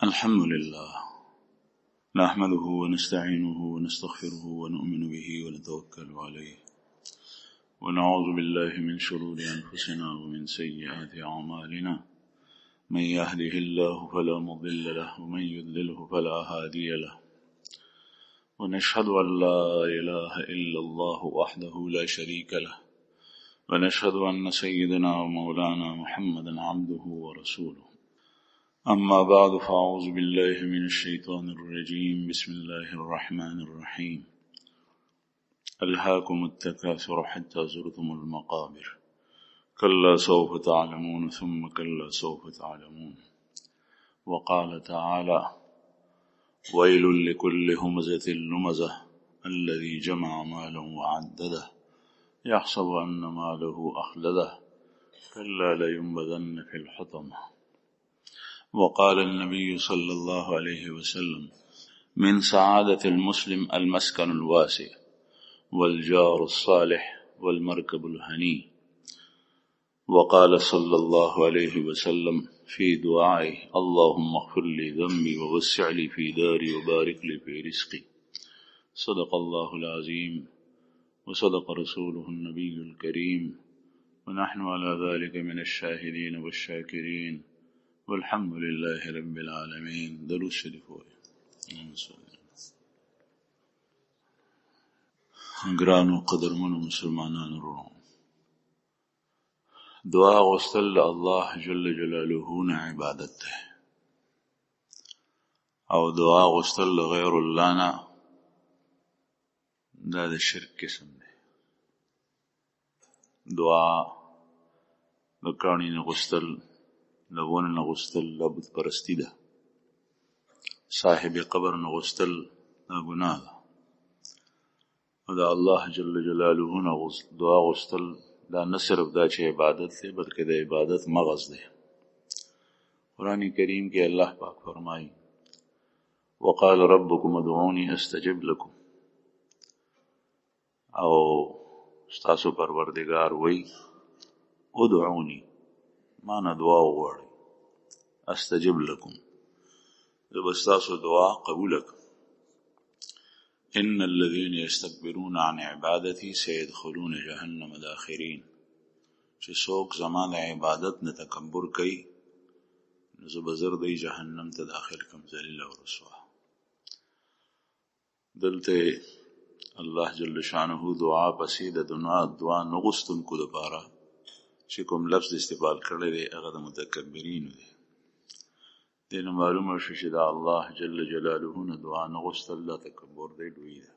الحمد لله نحمده ونستعينه ونستغفره ونؤمن به ونتوكل عليه ونعوذ بالله من شرور أنفسنا ومن سيئات أعمالنا من يهده الله فلا مضل له ومن يضلله فلا هادي له ونشهد أن لا إله إلا الله وحده لا شريك له ونشهد أن سيدنا ومولانا محمدا عبده ورسوله أما بعد فأعوذ بالله من الشيطان الرجيم بسم الله الرحمن الرحيم ألهاكم التكاثر حتى زرتم المقابر كلا سوف تعلمون ثم كلا سوف تعلمون وقال تعالى ويل لكل همزة لمزة الذي جمع مالا وعدده يحسب أن ماله أخلده كلا لينبذن في الحطمة وقال النبي صلى الله عليه وسلم من سعادة المسلم المسكن الواسع والجار الصالح والمركب الهني وقال صلى الله عليه وسلم في دعائه اللهم اغفر لي ذنبي ووسع لي في داري وبارك لي في رزقي صدق الله العظيم وصدق رسوله النبي الكريم ونحن على ذلك من الشاهدين والشاكرين والحمد لله رب العالمين. درود شریف وایي. ګرانو قدرمنو مسلمانانو ورونو، دعا غوښتل الله جل جلاله نه عبادت ده او دعا غوښتل غیر الله نه دا د شرک قسم ده. دعا د کاڼي نه غوښتل، د ونه نه غوښتل دا بت پرستی ده. صاحب قبر نه غوښتل دا ګناه ده. او د الله جل جلاله نه دعا غوښتل دا نه صرف دا چې عبادت دی بلکې د عبادت مغز دی. قرآن کریم کې الله پاک فرمایي وقال ربكم ادعوني استجب لكم، او ستاسو پروردگار وی ادعوني مانا دعا وغواړئ استجب لكم زه به ستاسو دعا قبوله کړم. ان الذين يستكبرون عن عبادتي سيدخلون جهنم داخرين، چې څوک زما د عبادت نه تکبر کوي نو زه به زر دی جهنم ته داخل کړم ذلیل او رسوا. دلته الله جل شانه دعا پسې د دعا نه غوښتونکو دپاره چې کوم لفظ استعمال کړی دی هغه د متکبرینو دی. دې نه معلومه شو چې د الله جل جلاله نه دعا نه غوښتل دا تکبر دی، لوی ده.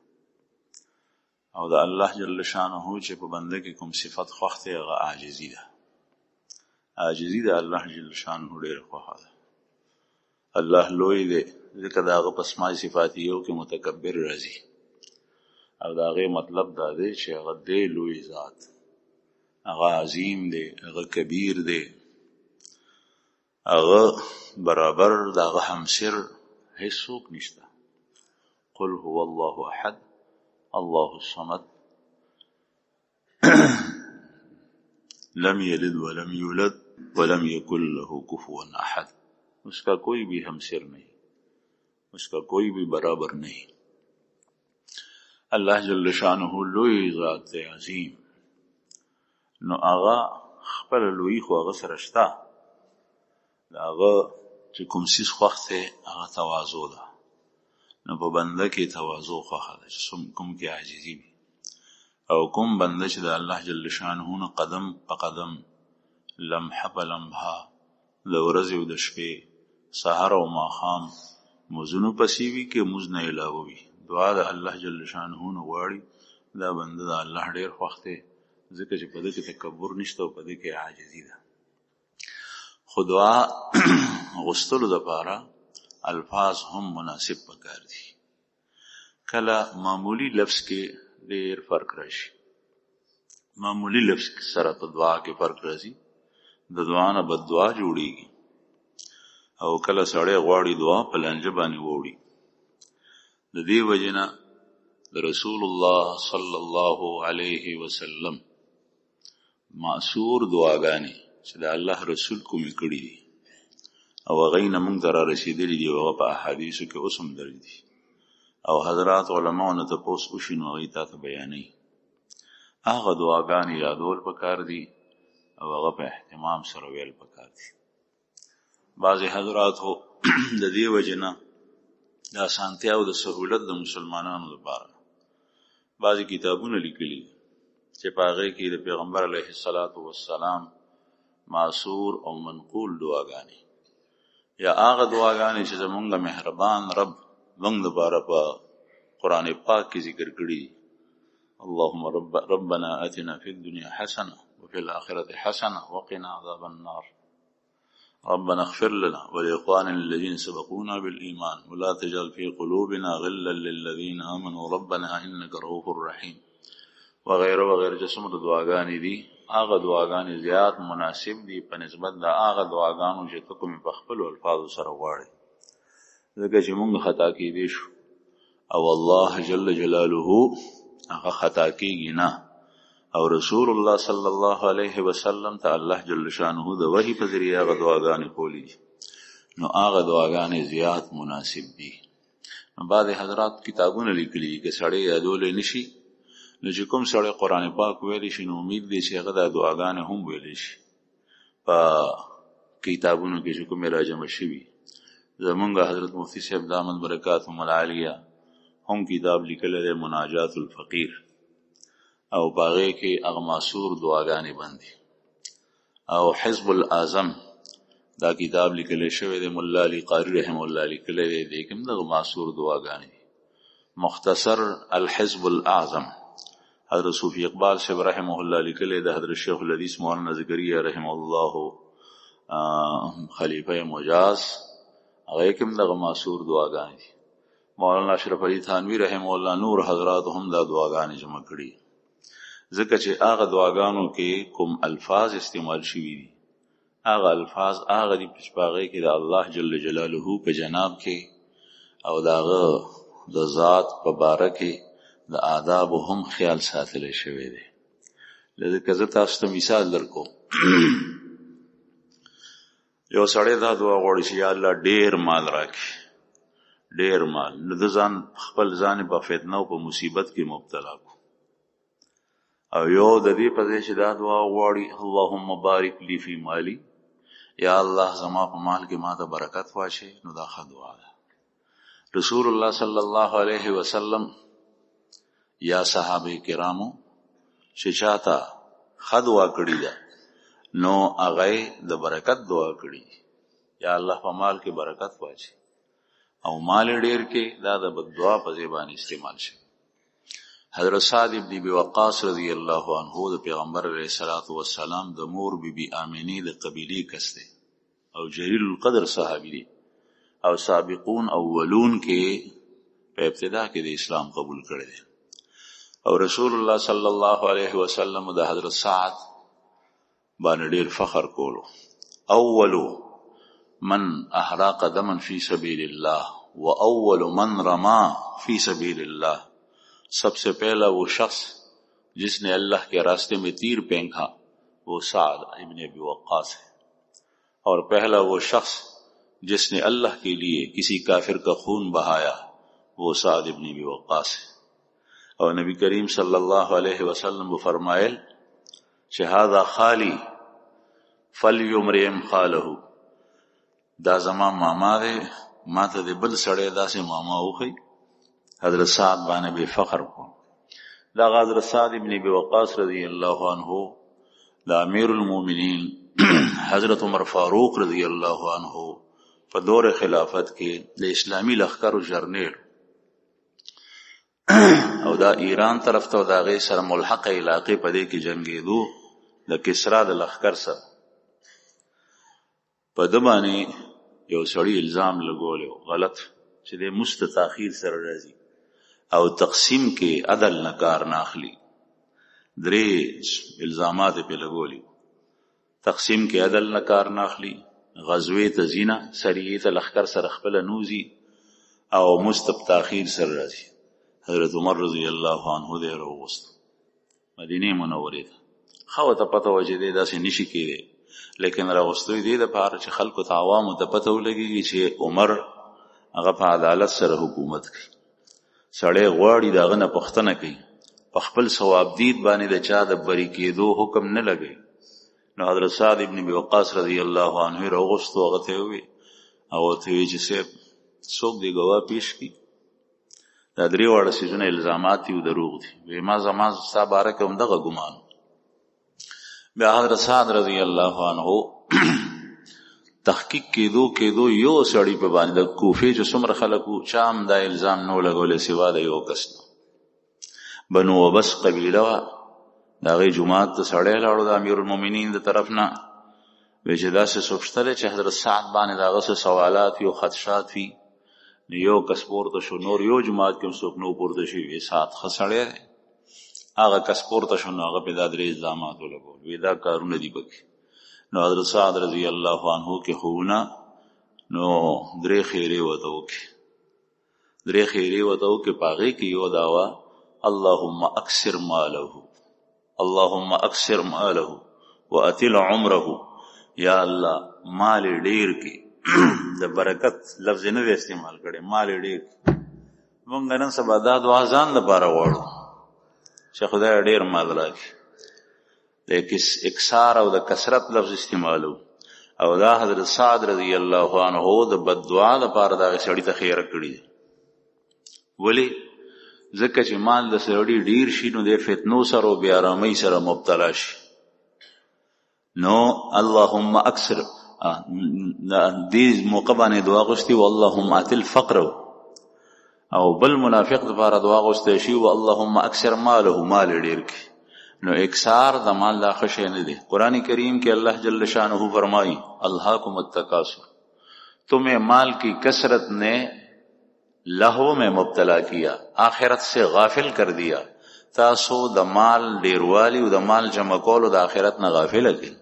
او د الله جل شانه چې په بنده کې کوم صفت خوښ دی هغه عاجزي ده. عاجزي د الله جل شانه ډېره خوښه ده. الله لوی دی ځکه د هغه په اسماء صفاتیو کې متکبر راځي، او د هغې مطلب دا دی چې هغه دی لوی ذات، هغه عظیم دی، هغه کبیر دی، هغه برابر د هغه همسر هیڅوک نشته. قل هو الله احد الله الصمد لم يلد ولم يولد ولم يكن له كفوا احد. اس کا کوئی بھی ہمسر نہیں، اس کا کوئی بھی برابر نہیں. الله جل شانه لوی ذات دی، عظیم. نو هغه خپل لوی خو هغه سره شته، د هغه چې کوم څیز خوښ دی هغه تواضع ده. نو په بنده کې تواضع خوښه ده چې کوم کې عاجزي وي، او کوم بنده چې د الله جل شانه نه قدم په قدم لمحه په لمحه د ورځې او د شپې سحر او ماښام مزونو پسې وي کې مز نه علاوه وي دعا د الله جل شانه نه غواړي، دا بنده د الله ډېر خوښ دی ځکه چې په دې کې تکبر نشته او په دې کې عاجزي ده. خو دعا غوښتلو دپاره الفاظ هم مناسب پکار دي. کله معمولی لفظ کې ډېر فرق راشي، معمولی لفظ سره په دعا کې فرق راځي، د دعا نه بد دعا جوړیږي. او کله سړی غواړي دعا په لانجه باندې ووړي. د دې وجې نه د رسول الله صلی الله علیه وسلم معصور دعاګانې چې د الله رسول کومې کړي دي او هغې نه موږ ته را رسېدلي دي او هغه په احادیثو کې اوس هم درج دي او حضرات علماو نه تپوس وشي نو هغې تا ته بیانوي. هغه دعاګانې یادول پکار دي او هغه په اهتمام سره ویل پکار دي. بعضې حضراتو د دې وجې نه د اسانتیا او د سهولت د مسلمانانو لپاره بعضې کتابونه لیکلي چې په هغې کې د پیغمبر علیه الصلاة والسلام معصور او منقول دعاګانې یا هغه دعاګانې چې زمونږ مهربان رب موږ دپاره په قرآن پاک کې ذکر کړي دي. اللهم ربنا آتنا في الدنيا حسنة وفي الآخرة حسنة وقنا عذاب النار ربنا اغفر لنا ولإخواننا الذين سبقونا بالإيمان ولا تجعل في قلوبنا غلا للذين آمنوا ربنا إنك رؤوف رحيم وغیره وغیره چې څومره دعاګانې دي هغه دعاګانې زیات مناسب دي په نسبت د هغه دعاګانو چې ته کومې په خپلو الفاظو سره غواړې ځکه چې موږ خطا کیدی شو او الله جل جلاله هغه خطا کیږي نه او رسول الله صلی الله علیه وسلم ته الله جل شانه د وحی په ذریعه هغه دعاګانې کولی دي نو هغه دعاګانې زیات مناسب دي. نو بعضې حضرات کتابونه لیکلي دي که سړی یادولی نشي نو چې کوم سړی قرآن پاک ویلی شي نو امید دی چې هغه دا دعاګانې هم ویلی شي په کتابونو کې چې کومې راجمع شوي. زمونږ حضرت مفتی صاحب دامت برکاتهم العالیه هم کتاب لیکلی دی مناجات الفقیر او په هغې کې هغه معصور دعاګانې بندي او حزب الاعظم دا کتاب لیکلی شوی دی ملا علی قاری رحمه الله لیکلی دی دې کې هم دغه معصور دعاګانې دي. مختصر الحزب الاعظم حضرت صوفی اقبال صاحب رحمه الله لیکلی د حضرت شیخ الحدیث مولانا زکریا رحمه الله خلیفه مجاز هغې کې هم دغه معصور دعاګانې دي. مولانا اشرف علي تھانوي رحمه الله نور حضرات هم دا دعاګانې جمع کړي ځکه چې هغه دعاګانو کې کوم الفاظ استعمال شوي دي هغه الفاظ هغه دي چې په هغې کې د الله جل جلاله په جناب کې او د هغه د ذات په باره کې د آدابو هم خیال ساتلی شوی دی. لکه زه تاسو ته مثال درکوم یو سړی دا دعا غواړي چې یا الله ډېر مال راکړي ډېر مال نو د ځان خپل ځان په فتنه او په مصیبت کې مبتلا کو او یو د دې په ځای چې دا دعا غواړي اللهم بارک لی فی مالی یا الله زما په مال کې ما ته برکت واچوي نو دا ښه دعا ده. رسول الله صلی الله علیه وسلم یا صحابه کرامو چې چاته ښه دعا کړې ده نو هغه د برکت دعا کړې یا الله په مال کې برکت واچوي او مال ډیر کې دا د بددعا په ځای باندې استعمال شي. حضرت سعد بن ابي وقاص رضی الله عنه د پیغمبر علیه الصلاۃ والسلام د مور بیبي آمینه د قبیله کس دی او جلیل القدر صحابي دی او سابقون اولون کې په ابتدا کې د اسلام قبول کړی دی او رسول الله صلی الله علیه وسلم د حضرت سعد باندې ډیر فخر کولو. اول من احراق دما فی سبیل الله و اول من رما فی سبیل الله سب سے پہلا وہ شخص جس نے اللہ کے راستے میں تیر پھینکا وہ سعد ابن ابی وقاص ہے اور پہلا وہ شخص جس نے اللہ کے لیے کسی کافر کا خون بہایا وہ سعد ابن ابی وقاص ہے. اور نبی کریم صلی اللہ علیہ وسلم وہ فرمائے شہادہ خالی فلیمرئ خالہ دا زما ماما دے ما ته د بل سړی داسې ماما وخی. حضرت سعد باندې به فخر کو. دا حضرت سعد ابن ابي وقاص رضی الله عنه دا امیر المؤمنین حضرت عمر فاروق رضی الله عنه په دور خلافت کې د اسلامی لښکرو جرنیل او دا ایران طرف ته دا غي سره ملحق علاقې په دې کې جنگېدو د کسرا د لښکر سره په دمانه یو سړی الزام لګولیو غلط چې د مستتاخیر سره راځي او تقسیم کې عدل نه کار نه اخلي. درې الزامات په لګولیو تقسیم کې عدل نه کار نه اخلي غزوه ته زینا سریه ته لخر سره خپل نوزي او مستتاخیر سره راځي. حضرت عمر رضی الله عنه دې راوست مدینه منوره ته خو ته پته وجه دې داسې نشي کېږي لیکن راغستوی دې دپاره چې خلکو ته عوامو ته پته ولګېږي چې عمر هغه په عدالت سره حکومت کوي. سړی غواړي د هغه نه پوښتنه کوي، په خپل ثواب دید باندې د چا د بری کېدو حکم نه لګوي. نو حضرت سعد ابن ابي وقاص رضی الله عنه راغوستو، هغه ته وویل چې صاحب څوک دې ګواه پیش کړي، دا درې واړه څیزونه الزامات دي او دروغ دي. وی ما زما ستا باره کې همدغه ګمان. بیا حضرت سعد رضی الله عنه تحقیق کېدو یو سړی په باندې د کوفې چې څومره خلک وو چا هم دا الزام نه لګولی سوا د یو کس نه. بنو وبس قبیله وه، د هغې جومات ته سړی لاړو د امیر المؤمنین د طرف نه، وی چې داسې څوک شته دی چې حضرت سعد باندې د هغه څه سوالات وي او خدشات وي. نو یو کس پورته شو، نور یو جومات کې هم څوک نو پورته شي، وی سعد ښه سړی دی. هغه کس پورته شو، نو هغه پې دا درې الزامات ولګول، وی دا کارونه دي پکې. نو حضرت سعد رضی الله عنه کې خوونه نو درې خیرې ورته وکړې په هغې کې یو دا وه اللهم اکثر ماله واطل عمره. یا الله مال ډیر کې، د برکت لفظ نه دی استعمال کړی، مال ډیر کې. موږ نن سبا دا دعا ځان لپاره غواړو چې خدای ډیر مال راکړي، د اکثار او د کثرت لفظ استعمالو. او دا حضرت سعد رضی الله عنه د بددعا لپاره دغه سړي ته خیره کړي. ولې؟ ځکه چې مال د سړي ډیر شي نو د فتنو سره او بې ارامۍ سره مبتلا شي. نو اللهم اکثر دې موقع باندې دعا غوښتي واللهم اتل فقره، او بل منافق لپاره دعا غوښتی شي واللهم اکثر ماله، مال ډیر کړي. نو اکثار د مال دا ښه شی نه دی. قرآن کریم کې الله جل شانہ فرمائی الہاکم التکاثر، تمہیں مال کی کثرت نے لہو میں مبتلا کیا، آخرت سے غافل کر دیا. تاسو د مال ډیروالی او د مال جمع کولو د آخرت نه غافله کړي.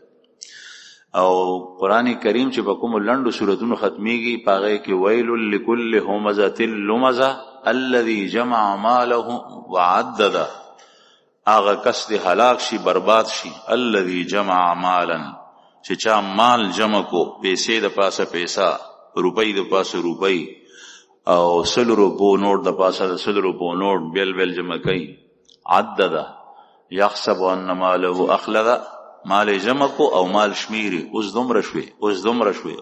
او قرآن کریم چې په کومو لنډو سورتونو ختمیږي په هغې کې ویل لکل همزة لمزة الذي جمع ماله وعدده، هغه کس دی هلاک شي برباد شي الذي جمع مالا، چې چا مال جمع کو، پیسې د پاسه پیسه، روپۍ د پاسه روپۍ، او 100 روپو نوټ د پاسه د 100 روپو نوټ بیل بیل جمع کوي. عدده یحسب ان ماله اخلده، مال جمع کو او مال شمیري، اوس دومره شوي.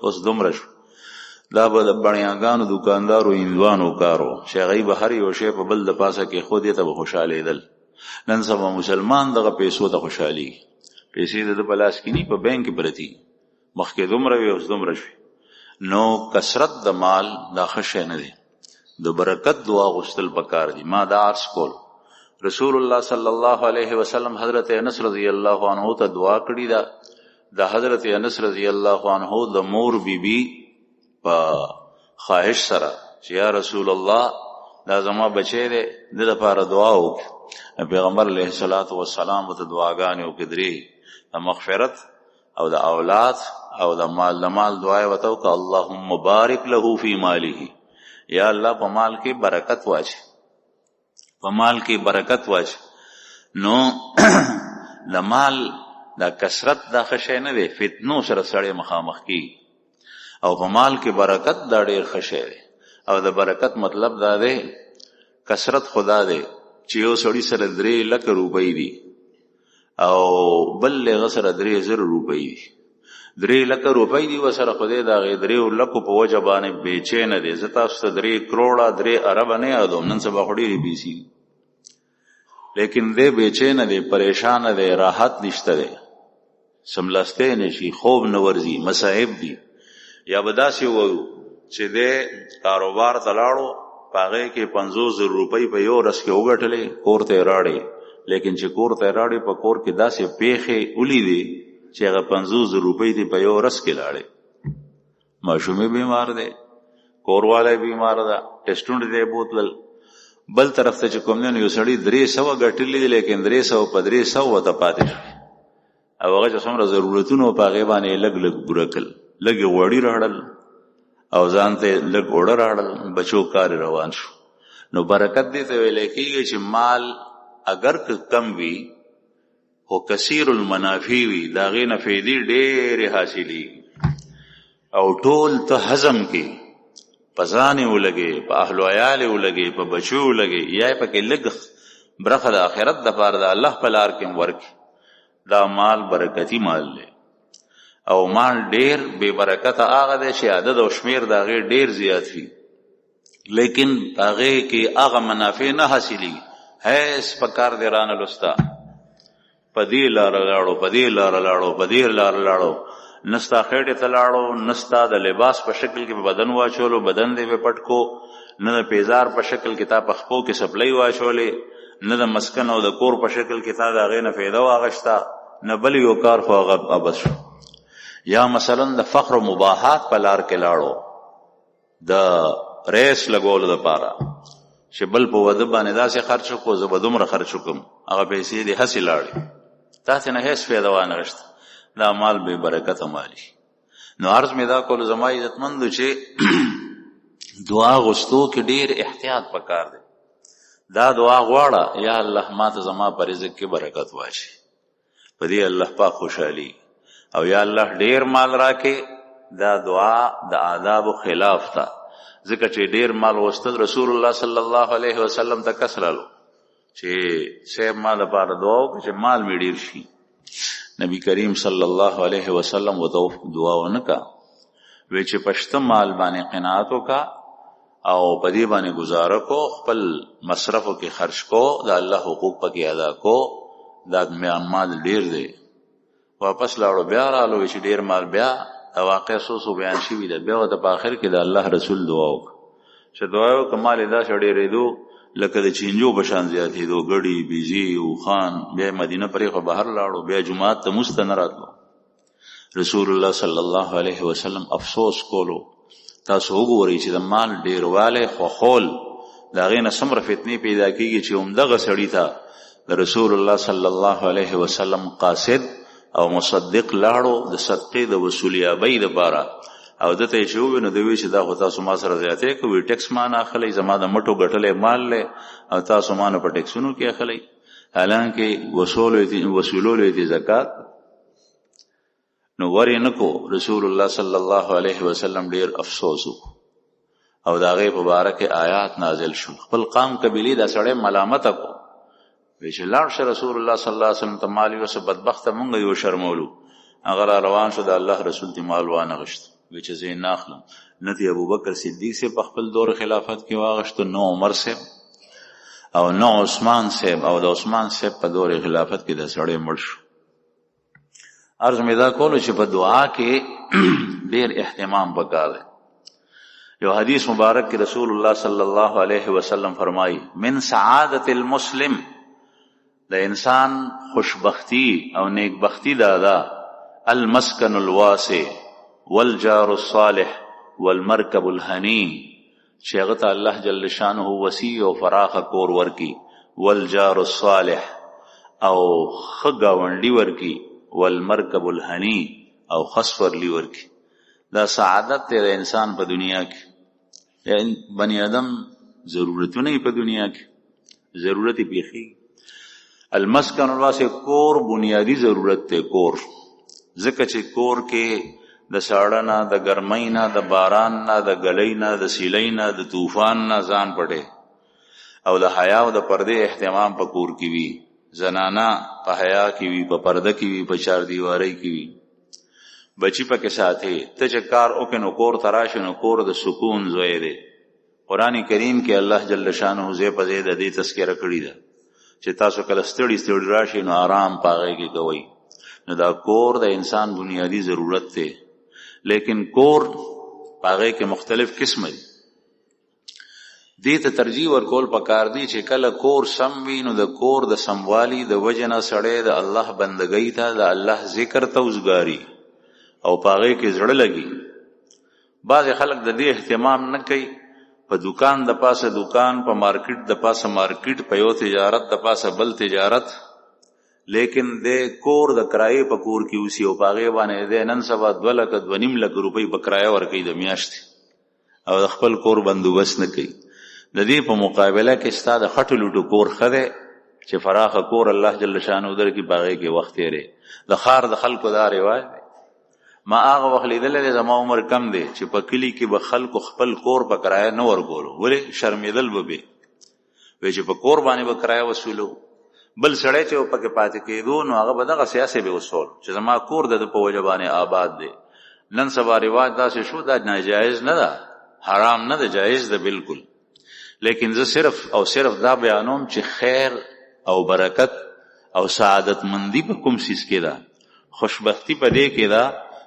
دا به د بڼیاګانو دوکاندارو هندوانو کارو چې هغوی به هر یو شی په بل د پاسه کې خود یې ته به خوشحالېدل. نن سبا مسلمان دغه پیسو ته خوشحالېږي، پیسې د ده په لاس کې ني، په بینک کې پرتي، مخکې دومره وي اوس دومره شوي. نو کثرت د مال دا ښه شی نه دی. د برکت دعا غوښتل پکار دي. ما دا عرض کول رسول الله صلی الله علیه وسلم حضرت انس رضی الله عنه ته دعا کړې ده. د حضرت انس رضی الله عنه د مور بیبي په خواهش سره چې یا رسول الله دا زما بچی دی، د لپاره دعا وکړي. پیغمبر علیه الصلاة والسلام ورته دعاګانې وکړې درې، د مغفرت او د اولاد او د مال دعا یې ورته وکړه اللهم بارک له فی ماله، یا الله په مال کې برکت واچي، په مال کې برکت واچي. نو د مال دا کثرت دا ښه شی نه دی، فتنو سره سړی مخامخ کېږي. او په مال کې برکت دا ډېر ښه شی دی. او د برکت مطلب دا دی، کثرت خدا دی چې یو سړي سره 3 لکه روپۍ دي او بل هغه سره 3000 روپۍ دي. 3 لکه روپۍ دي ورسره، خدای د هغې 3 لکو په وجه باندې بېچینه دی. زه تاسو ته 3 کروړه 3 اربه نه یادوم، نن سبا خو ډېرې پیسې دي، لیکن دی بېچینه دی، پریشانه دی، راحت نشته دی، سملاستی نشي، خوب نه ورځي، مصائب دي. یا به داسې ووایو چې دی کاروبار ته لاړو، په هغې کې 50,000 روپۍ په یو ورځ کې وګټلې، کور ته یې راړې. لیکن چې کور ته یې راړې، په کور کې داسې پیښې ولیدې چې هغه 50,000 روپۍ دې په یو ورځ کې لاړې. ماشوم یې بیمار دی، کوروالی بیمار ده، ټسټونه دې بوتلل. بل طرف ته چې کوم دی نو یو سړي 300 ګټلي دي، لیکن 300 په 300 ورته پاتې شوې. او هغه چې څومره ضرورتونه په هغې باندې یې لږ پوره کړل، لږ یې غوړي راړل او ځان ته یې لږ اوړه راړل، بچو کار روان شو. نو برکت دې ته ویلی کېږي چې مال اگر که کم وي خو کثیر المنافع وي، د هغې نه فایدې ډېرې حاصلېږي او ټول ته هضم کړي، په ځان یې ولګې، په اهل و عیال یې ولګې، په بچو یې ولګې، یا یې پکې لږ برخه د آخرت دپاره د الله په لار کې هم ورکړي. دا مال برکتي مال دی او مال ډېر بې برکته هغه دی چې عدد او شمیر د هغې ډېر زیات وي، لیکن هغې کې هغه منافع نه حاصلېږي. هیڅ په کار دې رانه لسته، په دې لاره لاړو، په دې لاره لاړو، په دې لاره لاړو، نستا خیټې ته لاړو، نستا د لباس په شکل کې په بدن واچولو، بدن دې په پټ کو، نه د پیزار په شکل کې تا په خپو کې سپلۍ واچولې، نه د مسکن او د کور په شکل کې تا د هغې نه فایده واخیسته، نه بل یو کار خو هغه ابس شو. یا مثلا د فخر و مباحات په لار کې لاړو، د ریس لګولو دپاره چې بل په واده باندې داسې خرچ وکړو زه به دومره خرچ وکړم، هغه پیسې دې هسې لاړې، تاسې نه هېڅ فایده وانغېسته. دا مال بې برکته مالي. نو عرض مې دا کولو زما عزتمندو چې دعا غوښتو کې ډېر احتیاط پکار دی. دا دعا غواړه یا الله ما ته زما په رزق کې برکت واچي، په دې الله پاک خوشحالي، او یا الله ډېر مال راکې. دا دعا د آدابو خلاف ده، ځکه چې ډېر مال غوښتل رسول الله صلی الله علیه وسلم ته کس رالو چې صاحب ما دپاره دعا وکړه چې مال مې ډېر شي. نبی کریم صلی الله علیه وسلم ورته دعا ونه کا، وی چې په شته مال باندې قناعت وکړه او په دې باندې گزاره کو، خپل مصرفو کې خرچ کو، د الله حقوق پکې ادا کو، دا مال ډېر دی. واپس لاړو، بیا رالو چې ډېر مال، بیا دا واقع څو بیان شوي ده. بیا ورته په آخر کې د الله رسول دعا وکړه چې دعا وکړه مال یې داسې ډېرېدو لکه د چینجو په شان زیاتېدو، ګډې بیزې اوښان. بیا یې مدینه پرېښوه، بهر لاړو، بیا جومات ته مونځ ته نه راتلو. رسول الله صلی الله علیه وسلم افسوس کولو، تاسو وګورئ چې د مال ډېروالی خوښول د هغې نه څومره فتنې پیدا کېږي چې همدغه سړي ته د رسول الله صلی الله علیه وسلم قاصد او مصدق لاړو د صدقې د وصولیابۍ دپاره، او دته یې چې ووی نو دوی چې دا خو تاسو ما سره زیاتې کوئ، ټیکس ما نه اخلی، زما د مټو ګټلی مال دی او تاسو ما نه په ټیکسونو کې اخلی، حالانکې وصولولو یې زکات. نو ور یې نه کو. رسول الله صلی الله علیه وسلم ډېر افسوس وکړو او د هغې په باره کې آیات نازل شو. خپل قام قبیلې دا سړی ملامته کو، وی چې لاړ شه رسول الله صلی الله علیه وسلم ته مال یوسه، بدبخته مونږ یې وشرمولو. هغه را روان شو، د الله رسول ته مال وانغشت، وی چې زه یې نه اخلم. نه د ابوبکر صدیق صاحب په خپل دور خلافت کې واغشتو، نه عمر صاحب او نه عثمان صاحب، او د عثمان صاحب په دور خلافت کې د سړی مړ شو. عرض مې دا کولو چې په دعا کې ډېر اهتمام پکار دی. یو حدیث مبارک کې رسول الله صلی الله علیه وسلم فرمایي من سعادت المسلم، د انسان خوشبختی او نیکبختی دا المسکن الواسع والجار الصالح والمرکب الهنی، چې هغه ته الله جل شانه وسیع او فراخه کور ورکی، والجار الصالح او ښه ګاونډي ورکی، والمرکب الهنی او خسفرلی ورکی. دا سعادت دی د انسان په دنیا کې. یعنی بنی آدم ضرورتونه په دنیا کې ضرورت یې پیښیږي. المسکن الواسع کور بنیادی ضرورت دی. کور ځکه چې کور کې د ساړه نه، د ګرمۍ نه، د باران نه، د ګلۍ نه، د سیلۍ نه، د طوفان نه ځان پټې، او د حیا او د پردې اهتمام په کور کې وي. زنانه په حیا کې وي، په پرده کې وي، په چار دیوارۍ کې وي، بچی پکې ساتي. ته چې کار وکړې نو کور ته راشي، نو کور د سکون ځای دی. قرآن کریم کې الله جل شانه ځای په ځای د دې تذکره کړې ده چې تاسو کله ستړي ستړي راشي نو آرام په هغې کې کوئ. نو دا کور د انسان بنیادی ضرورت دی. لیکن کور په هغې کې مختلف قسمه دي. دې ته ترجیح ورکول پکار دی چې کله کور سم وي نو د کور د سموالي د وجې نه سړی د الله بندګۍ ته، د الله ذکر ته وزګاري او په هغې کې زړه لګي. بعضې خلک د دې اهتمام نه کوي. په دکان د پاسه دکان، په مارکیټ د پاسه مارکیټ، په یو تجارت د پاسه بل تجارت، لیکن د کور د کرایې په کور کې اوسي او په هغې باندې د نن سبا 2 لکه 2.5 لکه روپۍ په کرایه ورکوي د میاشتې، او د خپل کور بندوبست نه کوي. د دې په مقابله کې ستا د خټو لوټو کور ښه دی چې فراخ کور الله جل شانه درکې باغې کې وخت یې د خار د خلکو دا رواج دی. ما هغه وخت لیدلی زما عمر کم دی چې په کلي کې به خلکو خپل کور په کرایه نه ورکولو. ولې؟ شرمېدل به وی چې په کور باندې به کرایه وصولو. بل سړی چې پکې پاتې کېدو نو هغه به دغه سیاسي به وصول چې زما کور د په وجه باندې آباد دی. نن سبا رواج داسې شو، دا ناجایز نه ده، حرام نه ده، جایز ده بالکل. لیکن زه صرف او صرف دا بیانوم چې خیر او برکت او سعادت مندی په کوم سیز کې ده. خوشبختی په دې کې ده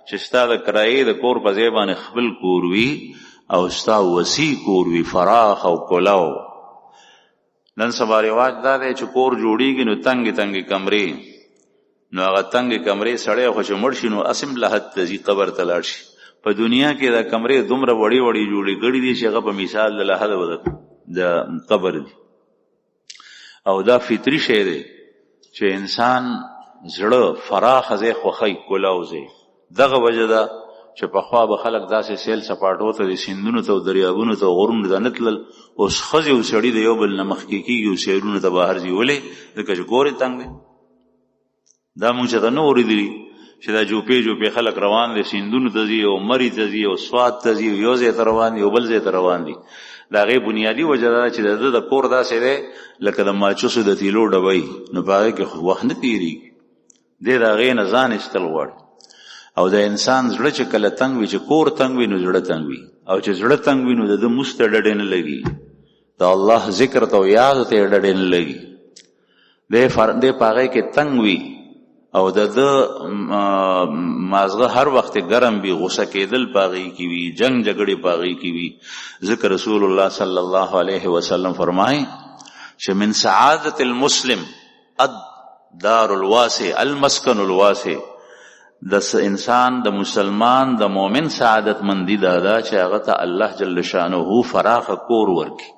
چې ستا د کرایې د کور په ځای باندې خپل کور وي او ستا وسیع کور وي، فراخ او کلاو. نن سبا رواج دا دی چې کور جوړیږي نو تنګې تنګې کمرې، نو هغه تنګې کمرې سړی خو چې مړ شي نو اسم لحد ته ځي، قبر ته لاړ شي. په دنیا کې دا کمرې دومره وړې وړې جوړې کړي دي چې هغه په مثال د لحد د قبر دي. او دا فطري شی دی چې انسان زړه فراخ ځای خوښوي، کلاو ځای. دغه وجه ده چې پخوا به خلک داسې سیل سپاټو ته د سیندونو ته او دریابونو ته او غرونو ته نه تلل. اوس ښځې او سړي د یو بل نه مخکې کېږي او سیلونو ته بهر ځي. ولې؟ ځکه چې کور یې تنګ دی. دا مونږ چې ته نه اورېدلي چې دا جوپې جوپې خلک روان دي، سیندونو ته ځي او مري ته ځي او سوات ته ځي، یو ځای ته روان دي او بل ځای ته روان دي. د هغې بنیادي وجه ده چې د ده د کور داسې دی لکه د ماچوسو د تیلو ډبۍ، نو په هغې کې وخت نه تېرېږي. دی د هغې نه ځان ایستل غواړي. او د انسان زړه چې کله تنګ وي، چې کور تنګ وي نو زړه تنګ وي، او چې زړه تنګ وي نو د ده موس ته ډډې نه لګي، د الله ذکر ته او یاد ته یې ډډې نه لګي. دی په هغې کې تنګ وي او د ده مازغه هر وخت ګرم وي، غوسه کېدل په هغې کې وي، جنګ جګړې په هغې کې وي. ځکه رسول الله صلی الله علیه وسلم فرمایي چې من سعادت المسلم الدار الواسع المسکن الواسع. د انسان د مسلمان د مؤمن سعادت مندي دا ده چې هغه ته الله جل شانه فراخ کور ورکړي.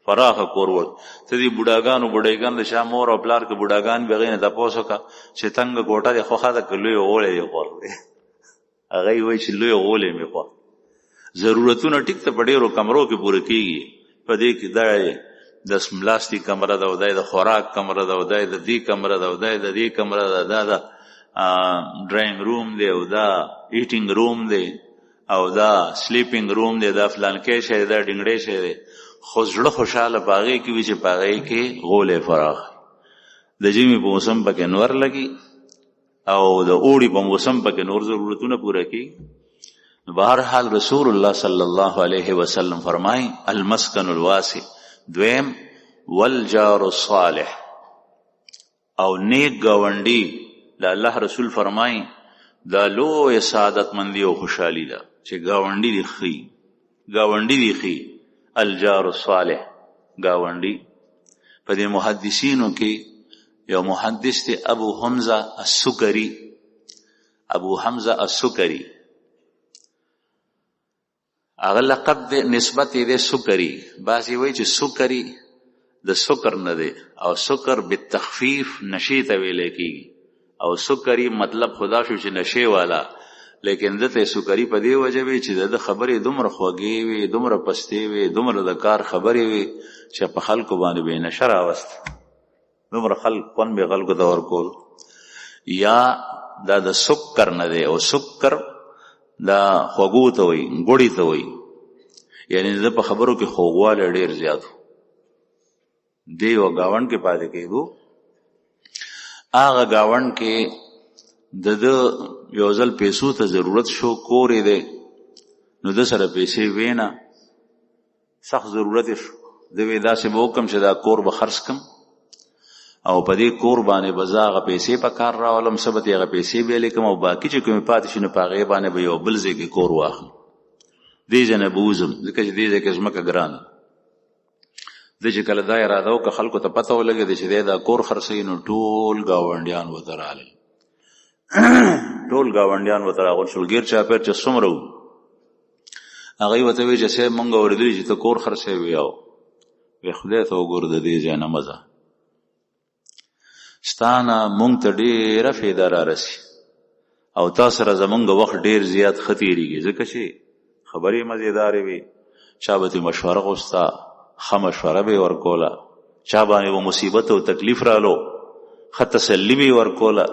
فراخ کور ورکړي. ته دې بوډاګانو د شا مور او پلار کې بوډاګان به هغې نه تپوس وکړه چې تنګه کوټه دې خوښه ده که لویه غولی دې خوښ دی؟ هغه وایي چې لویه غولی مې خوښ. ضرورتونه ټیک ته په ډېرو کمرو کې پوره کېږي. په دې کې دا د سملاستی کمره ده او دا د خوراک کمره ده او دا د دې کمره ده او دا د دې کمره ده، دا د ډراینګ روم دی او دا ایټینګ روم دی او دا سلیپینګ روم دی، دا فلانکی شی دی، دا ډنګړی شی دی. خو زړه خوشحاله په هغې کې وي چې په هغې کې غولی فراخ، د ژمي په موسم پکې نور لګي او د اوړي په موسم پکې نور ضرورتونه پوره کېږي. بهرحال رسول الله صلی الله علیه وسلم فرمایي المسکن الواسع. دویم والجار الصالح، او نیک ګاونډي. د الله رسول فرمایي دا لویه سعادت مندي او خوشحالي ده چې ګاونډي دې ښي، ګاونډي دې ښي. الجار الصالح، ګاونډي. په دې محدثینو کې یو محدث دی ابو حمزه السکري. ابو حمزه السکري هغه لقب دی، نسبت یې دی سکري. بعضې وایي چې سکري د سکر نه دی، او سکر بالتخفیف نشي ته ویلی کېږي، او سکري مطلب خدا شو چې نشې والا. لیکن دته سکري په دې وجه وي چې د خبرې دومره خوږې وي، دومره پستې وي، دومره د کار خبرې وي چې په خلکو باندې به نشه راوست، دومره خلک کون به خلکو ته ورکول. یا دا د سکر نه دی، او سکر دا خوږو ته وایي، ګوړې ته وایي. یعنې د په خبرو کې خوږوالی ډېر زیات و. دی یو ګاونډ کې پاتې کېدو. هغه ګاونډ کې د ده یو ځل پیسو ته ضرورت شو، کور یې دی، نو ده سره پیسې وې نه، سخت ضرورت یې شو. ده وی داسې به وکړم چې دا کور به خرڅ کړم او په دې کور باندې به زه هغه پیسې په کار راولم، څه به ترې هغه پیسې بیلې کړم او باقي چې کومې پاتې شي نو په هغې باندې به یو بل ځای کې کور واخلم، دې ځای نه به وځم، ځکه چې دې ځای کې ځمکه ګرانه. د چې کله دا اراده وکړه خلکو ته پته ولګېده چې دی دا کور خرڅوي، نو ټول ګاونډیان ورته رالل. ټول ګاونډیان ورته راغونډ شول، ګیر چاپېر چې څومره وو. هغوی ورته وایي چې صاحب مونږ اورېدلي چې ته کور خرڅوي. او وی خدای ته وګوره د دې ځای نه مه ځه، ستا نه مونږ ته ډېره فایده رارسي او تا سره زمونږ وخت ډېر زیات ښه تېرېږي، ځکه چې خبرې مزېدارې وي، چا به ترې مشوره غوښته، ښه مشوره به یې ورکوله، چا باندې و مصیبت او تکلیف رالو ښه تسلي به ورکوله.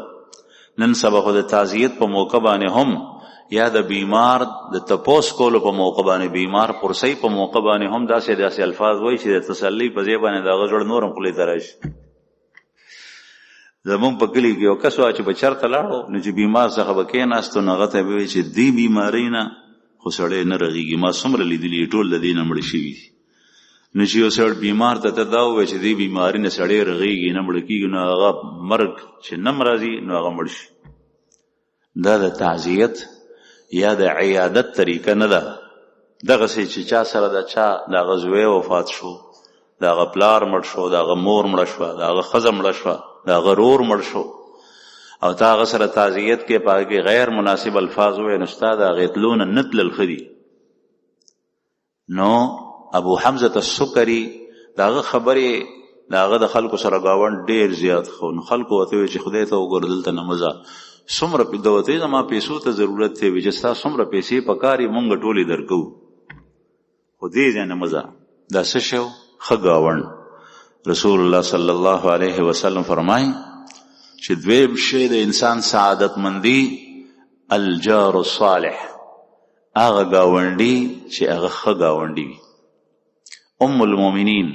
نن سبا خو د تعزیت په موقع باندې هم یا د بیمار د تپوس کولو په موقع باندې بیمار پرسۍ په موقع باندې هم داسې الفاظ وایي چې د تسلي په ځای باندې د هغه زړه نور هم خولې ته راشي. زمونږ په کلي کې یو کس وه چې به چرته لاړو نو چې بیمار څخه به کېناستو نو هغه ته به وایي چې دې بیمارۍ نه خو سړی نه رغېږي، ما څومره لیدلي ټول د دې نه مړه شوي دي. نو چې یو سړی بیمار ته ته دا ووایي چې دې بیمارۍ نه سړی رغېږي نه مړه کېږي نو هغه مرګ چې نه م راځي نو هغه مړ شي. دا د تعزیت یا د عیادت طریقه نه ده. دغسې چې چا سره د چا د هغه زوی وفات شو، د هغه پلار مړ شو، د هغه مور مړه شوه، د هغه ښځه مړه شوه، د هغه رور مړ شو او تا هغه سره تعزیت کې په هغه کې غیر مناسب الفاظ ووایې نو ستا د هغې تلو نه نه تلل ښه دي. نو ابو حمزة السکري د هغه خبرې د هغه د خلکو سره ګاونډ ډېر زیات خو نو خلکو ورته وایي چې خدای ته وګوره دلته نه مه ځه، څومره د ورته زما پیسو ته ضرورت دی وایي چې ستا څومره پیسې پکار یې مونږ ټولې درکوو خو دې ځای نه مه ځه. دا څه شی و؟ ښه ګاونډ. رسول الله صلی الله علیه وسلم فرمایي چې دویم شی د انسان سعادت مندي الجار الصالح، هغه ګاونډي چې هغه ښه ګاونډي وي. ام المؤمنین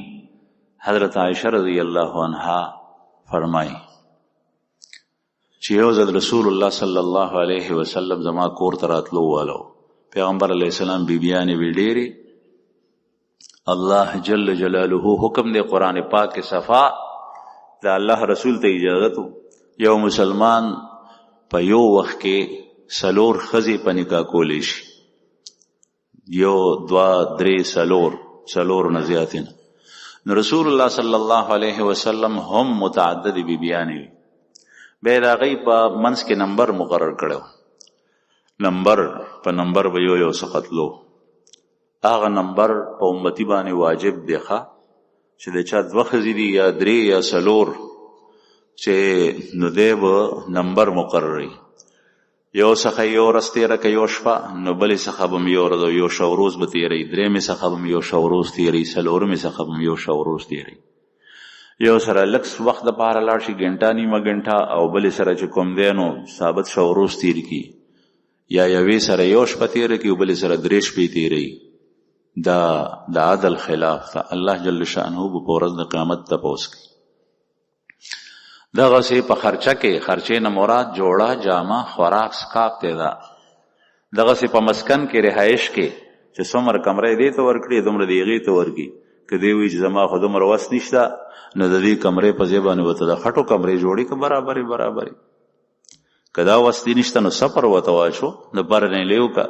حضرت عایشه رضی الله عنها فرمایي چې یو ځل رسول الله صلی الله علیه وسلم زما کور ته راتلو والو، پیغمبر علیه السلام بیبیانې وی ډېرې. الله جل جلاله حکم دی قرآن پاک کې صفا د الله رسول ته اجازت یو مسلمان په یو وخت کې 4 ښځې په نکاح کولی شي، 1 2 3 4 نه زیاتې نه. نو رسول الله صلی الله علیه وسلم هم متعدد بیبیانې وي. بیا د هغوی په منځ کې نمبر مقرر کړی، نمبر په نمبر به یو څخه تلو. هغه نمبر په امتی باندې واجب دی ښه چې د چا 2 ښځې دي یا 3 یا 4 چې نو دی به نمبر مقرروي. یو څخه یو ورځ تېره که یو شپه نو بلې څخه به م یو ورځ او یو شپه وروز به تېروي، 3مې څخه به م یو شپه وروز تېروي، 4مې څخه به م یو شپه وروز تېروي. یو سره لږ وخت دپاره لاړ شي ګنټه نیمه ګنټه او بلې سره چې کوم دی نو ثابت شپه وروز تېر کړي، یا یوې سره یو شپه تېره کړي او بلې سره 3 شپې تېروي. دا د عدل خلاف ده. الله جل شأنه به په ورځ د قیامت تپوس کوي. دغسې په خرچه کې خرچې نه مراد جوړه جامه خوراک سکاپ ته ده. دغسې په مسکن کې رهایش کې چې څومره کمرې دې ته ورکړي دومره د هغې ته ورکړي. که دې وایي چې زما خو دومره وس نشته نو د دې کمرې په ځای باندې ورته د خټو کمرې جوړې که برابرې که دا وس دې نشته نو سفر ورته واچو د بر نه لیو که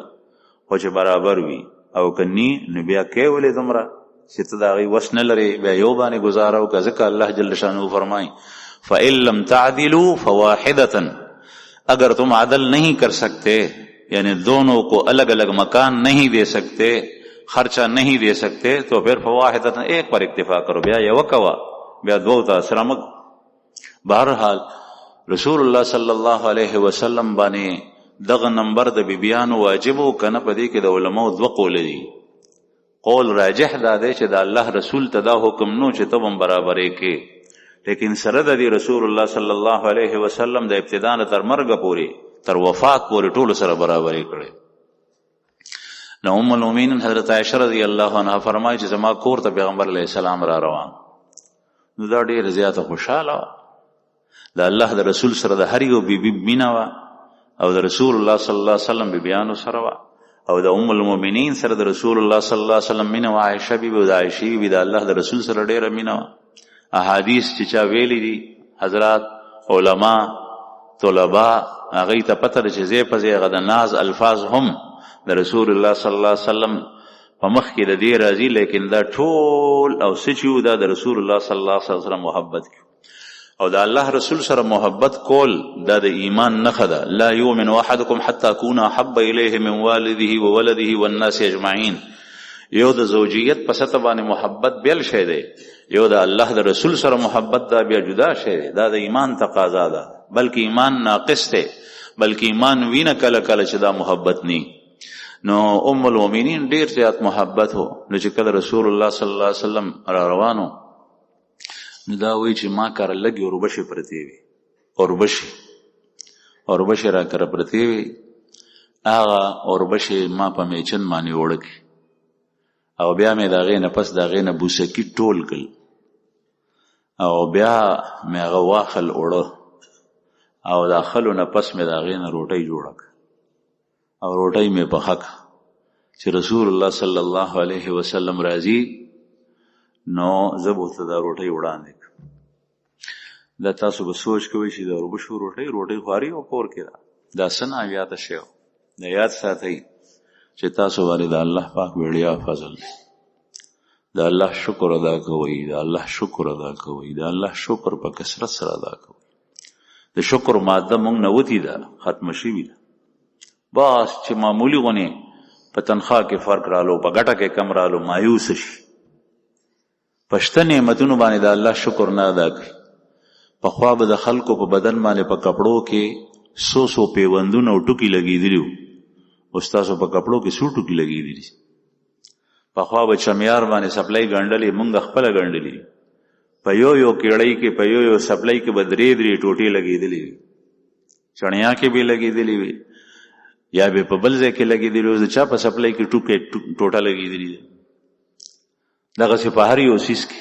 خو چې برابر وي او که نی نو بیا کې ولې دومره چې ته د هغې وس نه لرې بیا یو باندې ګزاره وکړه. ځکه الله جل شانه فرمایي فَإِن لَمْ تَعْدِلُوا فَوَاحِدَةً، اگر تم عدل نہیں کر سکتے یعنی دونوں کو الگ الگ مکان نہیں دے سکتے، خرچہ نہیں دے سکتے تو پھر فواحدۃ ایک پر اکتفا کرو، بیا یو کوا بیا 2 تا سرمک. بہرحال رسول الله صلی الله علیه وسلم باندې دغه نمبر د بیبیانو واجب و کنه. په دې کې د علماو 2 قول دي. قول راجح دا دی چې د الله رسول ته دا حکم نو چې ته هم برابرې کې، لیکن سره د دې رسول الله صلی الله علیه وسلم د ابتدا نه تر مرګه پورې تر وفات پورې ټولو سره برابرې کړې. نو ام المؤمنین حضرت عایشه رضی الله عنها فرمایي چې زما کور ته پیغمبر علیه السلام را روان نو دا ډېره زیاته خوشحاله وه. د الله د رسول سره د هر یو بیبي مینه وه او د رسول الله صلی الله علیه وسلم بیبیانو سره وه او د ام المؤمنین سره د رسول الله صلی الله علیه وسلم مینه وه. عایشه بیبي او د عایشې بیبي د الله د رسول سره ډېره مینه وه. احادیث چې چا ویلی دي حضرات علما طلبا هغوی ته پته ده چې ځای په ځای هغه د ناز الفاظ هم د رسول الله صلی الله علیه وسلم په مخ کې د دې راځي، لیکن دا ټول او څه چې وو دا د رسول الله صلی الله علیه وسلم محبت کې او د الله رسول سره محبت کول دا د ایمان نښه ده. لا یؤمن احدکم حتی اکون احب الیه من والده وولده والناس اجمعین. یو د زوجیت په سطح باندې محبت بیل شی دی، یو د الله د رسول سره محبت دا بیا جدا شی دی. دا د ایمان تقاضا ده، بلکې ایمان ناقص دی، بلکې ایمان وینه کله کله چې دا محبت نی. نو ام المؤمنین ډیر زیات محبت هو. نو چې کله رسول الله صلی الله علیه وسلم را روانو نو دا وایي چې ما کره لږې اوربشې پرتې وي، اوربشې را کره پرتې وي. هغه اوربشې ما په میچن باندې اوړه کړې او بیا مې د هغې نه پس د هغې نه بوسکي ټول کړل او بیا مې هغه واخل اوړه او د خلو نه پس مې د هغې نه روټۍ جوړه کړه او روټۍ مې پخه کړه چې رسول الله صلی الله علیه وسلم راځي نو زه به ورته دا روټۍ وړاندې کړم. دا تاسو به سوچ کوئ چې د اوربشو روټۍ خواري او کور کې دا څه ناویاته شی و. د یاد ساتئ چې تاسو باندې د الله پاک وړیا فضل دی. د الله شکر ادا کوئ، د الله شکر ادا کوئ، د الله شکر په کثرت سره ادا کوئ. د شکر ماده مونږ نه وتی ده، ختمه شوې ده. بس چې معمولی غونې په تنخواه کې فرق رالو، په ګټه کې کم رالو، مایوس شي. په شته نعمتونو باندې د الله شکر نه ادا کوي. پخوا به د خلکو په بدن باندې په کپړو کې سو پیوندونه او ټوکي لګېدلي وو، اوس تاسو په کپړو کې څو ټوکي لګېدلي. پخوا به چمیار باندې سپلای ګنډلې، مونږ خپله ګنډلې. په یو کیړۍ کې په یو سپلای کې به درې ټوټې لګېدلې وي، چڼیا کې به لګېدلې وي یا به په بل ځای کې لګېدلې وي. د چا په سپلای کې ټوټه لګېدلې ده. دغسې په هر یو څیز کې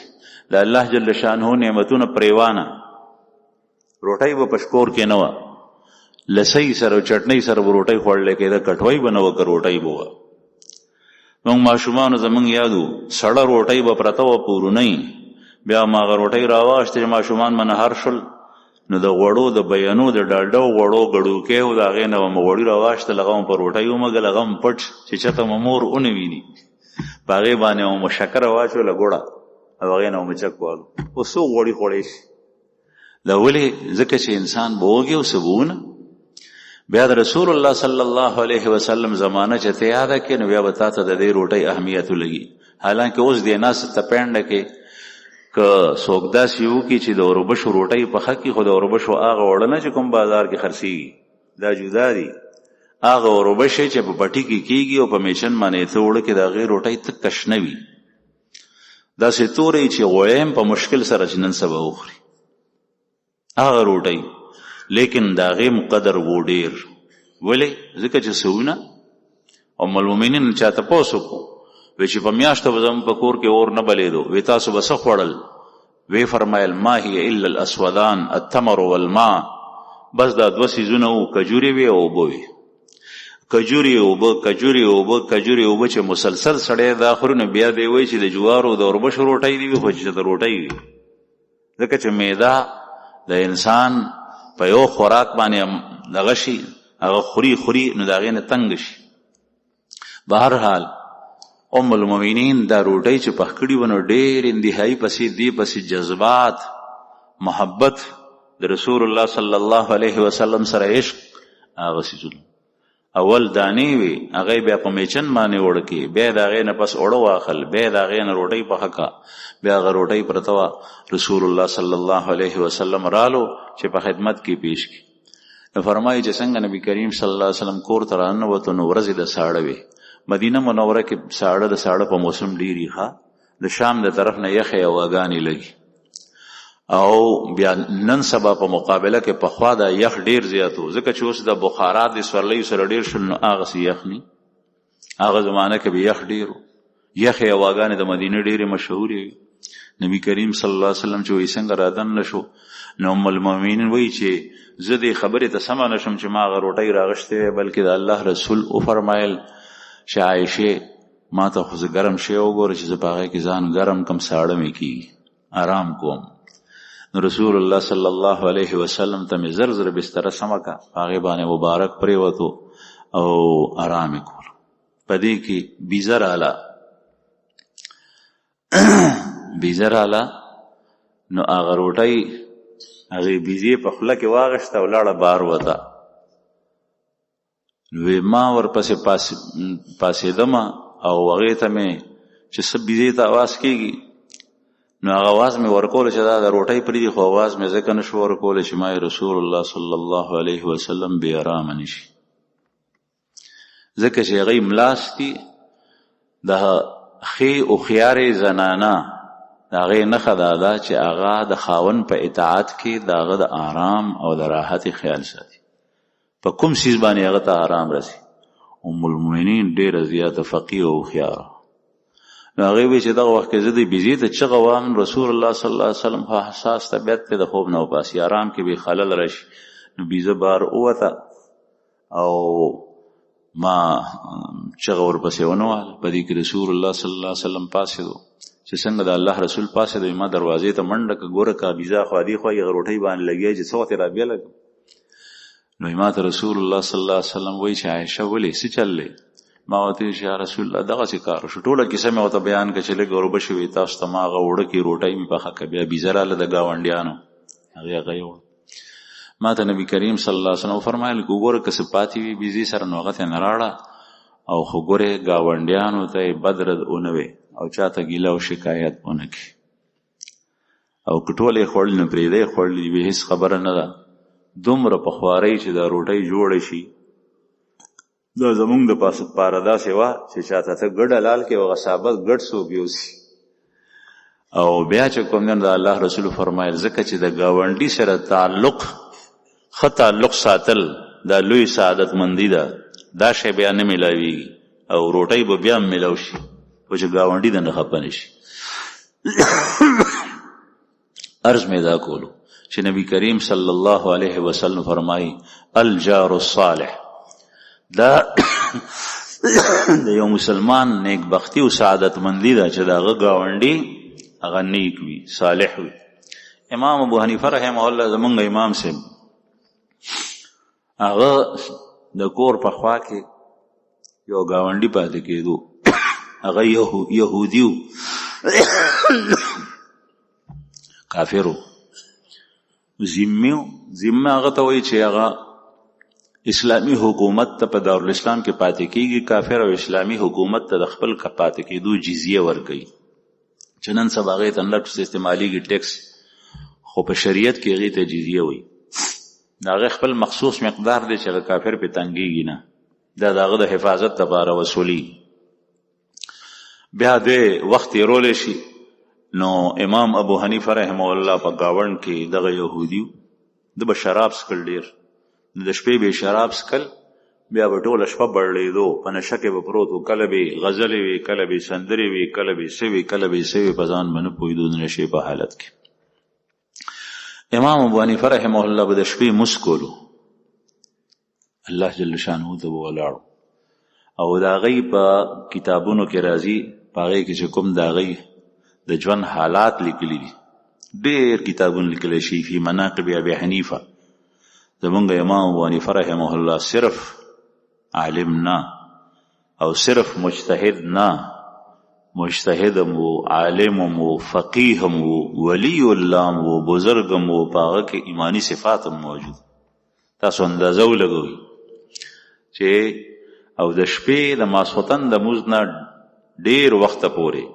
د الله جل شانه نعمتونه پریوانه. روټۍ به په شکور کې نه وه، لسۍ سره چټنۍ سره به روټۍ خوړلی کېده، کټوۍ به نه وه که روټۍ به وه. موږ ماشومانو زموږ یادو سړه روټۍ به پرته وه په ورونۍ، بیا هماغه روټۍ راواخېستې چې ماشومان منهر شول نو د غوړو د بیانو د ډالډو غوړو ګډوکۍ و د هغې نه به مو غوړي راواخېستل، هغه مو په روټۍ ومږل، هغه مو پټ چې چېرته مو مور ونه ویني، په هغې باندې مو شکره واچوله ګوړه او هغې نه مو چک والو. اوس څو غوړي خوړی شي؟ دا ولې؟ ځکه چې انسان به وږي او څه به ونه. بیا د رسول الله صلی الله علیه وسلم زمانه چې ته یاده کړې نو بیا به تا ته د دې روټۍ اهمیت ولګي. حالانکه اوس دې ناسته ته پینډه کې که څوک داسې وکړي چې د اوربشو روټۍ پخه کړي، خو د اوربشو هغه اوړه نه چې کوم بازار کې خرڅېږي، دا جدا دي. هغه اوربشې چې په پټي کې کېږي او په میچن باندې ته اوړه کې د هغې روټۍ تکه شنه وي، داسې تورې چې غویم په مشکل سره چې نن سبا وخوري هغه روټۍ. لیکن د هغې مقدر و ډېر. ولې؟ ځکه چې سونه ام المؤمنین چا تپوس وکړو، وی چې په میاشتو به زموږ په کور کې اور نه بلیدو، وی تاسو به څه خوړل؟ وی فرمایل ما هي الا الاسودان التمر والماء. بس دا دوه څیزونه وو، کجورې وې او اوبه وې. کجورې اوبه چې مسلسل سړی دا خوري نو بیا دی وایي چې د جوارو د اوربشو روټۍ دي وي، خو چې د روټۍ وي. ځکه چې معده د انسان په یو خوراک باندې دغه شي، هغه خوري نو د هغې نه تنګ شي. بهرحال ام المؤمنین دا روټۍ چې پخ کړي وه نو ډېر انتهایي پسې جذبات، محبت د رسول الله صلی الله علیه وسلم سره عشق، هغه څیزونه اول دانې وي، هغې بیا په میچن باندې اوړه کړي، بیا د هغې نه پس اوړه واخل، بیا د هغې نه روټۍ پخه کړه، بیا هغه روټۍ پرته وه. رسول الله صلی الله علیه وسلم رالو چې په خدمت کې پیش کړي. نو فرمایي چې څنګه نبی کریم صلی الله علیه وسلم کور ته راننوتو نو ورځې د ساړه وې. مدینه منوره کې د ساړه په موسم ډېرې ښه، د شام د طرف نه یخې هواګانې لګي، او بیا نن سبا په مقابله کې پخوا دا یخ ډیر زیات و، ځکه چې اوس د بخارات د سورلیو سره ډیر شول نو هغسې یخ نی. هغه زمانه کې به یخ ډیر و، یخې هواګانې د مدینه ډیرې مشهورې وي. نبی کریم صلی الله علیه وسلم چې وایي څنګه رادن نشو، نو ام المؤمنین وایي چې زه دې خبرې ته سمه نشم چې ما هغه روټۍ راغشتې وې، بلکې د الله رسول وفرمایل چې عایشې ما ته خو زه ګرم شی وګوره چې زه په هغې کې ځان ګرم کم، ساړه مې کېږي، آرام کوم. نو رسول الله صلی الله علیه وسلم ته مې زر بستره سمه کړه، هغې باندې مبارک پرېوتو او آرام یې کول. په دې کې بیزه راله نو هغه روټۍ هغې بیزې په خوله کې واغېسته او لاړه بار وته. نو ما ورپسې پاسېدم او هغې ته مې چې څه بیزې ته اواز کېږي نو هغه اواز مې ورکوله چې دا د روټۍ پرېږدي، خو اواز مې ځکه نه شو ورکولی چې ما رسول الله صلی الله علیه وسلم بې ارامه نه شي، ځکه چې هغې ملاستي د ښې هوښیارې زنانه د هغې نښه دا ده چې هغه د خاوند په اطاعت کې د هغه د آرام او د راحت خیال ساتي. په کوم څیز باندې هغه ته آرام رسي. ام المؤمنین ډېره زیاته فقیه او هوښیاره. نو هغې وایي چې دغه وخت کې زه د بیزې ته چغه وهم، رسول الله صلی الله علیه وسلم خو حساس طبیعت دی، د خوب نه وباسي، آرام کې به خلل راشي. نو بیزه بار ووته او ما چغه ورپسې ونه وهله. په دې کې رسول الله صلی الله علیه وسلم پاڅېدو چې څنګه د الله رسول پاڅېدو، ما دروازې ته منډه کړه، ګوره که بیزه خوا دې خوا هغه روټۍ باندې لګیا چې څه وخت یې رابیا لګم. نو ما ته رسول الله صلی الله علیه وسلم وایي چې عایشه ولې څه چل دی؟ ما ورته ویل چې یا رسول الله دغسې کار وشو. ټوله کیسه مې ورته بیان کړه چې لږ وربه شوې، تاسو ته ما هغه وړکې روټۍ مې پخه کړه، بیا بیزه راله د ګاونډیانو، هغې هغه یې وړه. ما ته نبي کریم صلی الله علیه وسلم وفرمایل که وګوره که څه پاتې وي بیزې سره نو هغه ته نه راړه، او خو ګورې ګاونډیانو ته یې بد رد ونه وې او چا ته ګیله او شکایت ونه کړي. او که ټول یې خوړل نو پرېږده یې خوړلي وي، هېڅ خبره نه ده. دومره په خوارۍ چې دا روټۍ جوړه شي، دا زمونږ د پاره داسې وه چې چا ته ته ګډ حلال کړې او هغه ثابت ګډ څوک یوسي. او بیا چې کوم د الله رسول فرمایل ځکه چې د ګاونډي سره تعلق ښه تعلق ساتل دا لوی سعادت مندي ده، دا شی بیا نه میلاویږي او روټۍ به بیا هم میلاو شي خو چې ګاونډي د نه خفه نه شي. عرض مې دا کولو چې نبی کریم صلی الله علیه وسلم فرمایي الجار الصالح، دا د یو مسلمان نیکبختي او سعادت مندي ده چې د هغه ګاونډي هغه نیک وي، صالح وي. امام ابو حنیفه رحمه الله زمونږ امام صاحب، هغه د کور په خوا کې یو ګاونډي پاتې کېدو، هغه یهودي و، کافر و، ذمي و. ذمه هغه ته وایي چې هغه اسلامی حکومت ته په دارالاسلام کې پاتې کېږي، کافر او اسلامی حکومت ته د خپل پاتې کېدو جزیه ورکوي، چې نن سبا هغې ته نفس استعمالیږي ټیکس، خو په شریعت کې هغې ته جزیه وایي. د هغې خپل مخصوص مقدار دی چې هغه کافر پې تنګېږي نه، دا د هغه د حفاظت دپاره وصولي. بیا د وخت تېرولی شي، نو امام ابو حنیفه رحمه الله په ګاونډ کې دغه یهودي و، ده به شراب څکل ډېر، د شپې به شراب څکل، بیا به ټوله شپه بړړېدو، په نشه کې به پروت و، کله به غزلې وي، کله به سندرې وي، کله به څه وي، کله به څه وي، په ځان به نه پوهېدو د نشې په حالت کې. امام ابو حنیفه رحمه الله به د شپې مونځ کولو، الله جل شانه ته به ولاړو، او د هغې په کتابونو کې راځي، په هغې کې چې کوم د هغې د ژوند حالات لیکلي دي، ډېر کتابونه لیکلی شي فی مناقب ابي حنیفه. زمونږ امام ابو حنیفه رحمه الله صرف عالم نه او صرف مجتهد نه، مجتهدم و، عالمم و، فقیهم و، ولی الله و، بزرگم و، په هغه کې ایمانی صفات هم موجود. تاسو اندازه ولګوئ چې او د شپې د ماسخوتن د مونځ نه ډېر وخته پورې،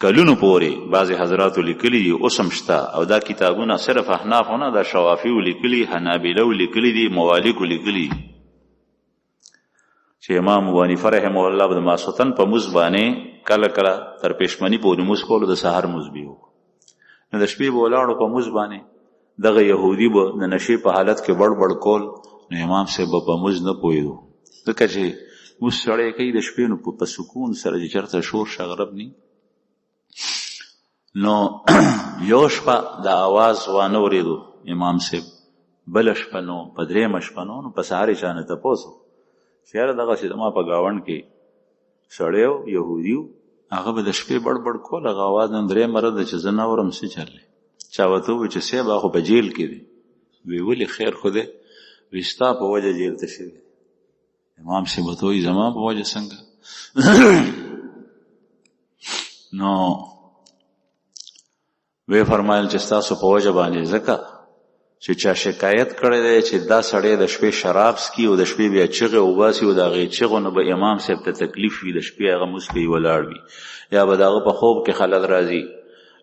کلونو پورې بعضې حضراتو لیکلي دي، اوس هم شته، او دا کتابونه صرف احنافو نه، دا شوافیو لیکلي، حنابلو لیکلي دي، موالیکو لیکلي دي، چې امام ابو حنیفه رحمه الله به د ماسخوتن په مونځ باندې کله کله تر پېشمني پورې مونځ کولو، د سهار مونځ به وو، نو د شپې به ولاړو په مونځ باندې، دغه یهودي به د نشې په حالت کې بړ بړ کول، نو امام صاحب به په مونځ نه پوهېدو، ځکه چې مونځ سړی کوي د شپې، نو په سکون سره چې چېرته شور شغرب نی. نو یو شپه د آواز وانه اورېدو امام صاحب، بله شپه نو، په درېیمه شپه نو، په سهار یې چا نه تپوس و چې یاره دغسې زما په ګاونډ کې سړی و، یهودي و، هغه به د شپې بړ بړ کول، هغه آواز نن درېیمه ورځ ده چې زه نه اورم، څه چل دی؟ چا ورته ووایي چې صاحب هغه خو په جیل کې دی. وی ولې خیر خو دی؟ وی ستا په وجه جیل ته شوی. امام صاحب ورته وایي زما په وجه څنګه؟ نو وی فرمایل چې ستاسو په وجه باندې ځکه چې چا شکایت کړی دی چې دا سړی د شپې شراب څکي او د شپې بیا چغې وباسي، او د هغې چغو نه به امام صاحب ته تکلیف وي، د شپې هغه مونځ کوي ولاړ وي، یا به د هغه په خوب کې خلل راځي.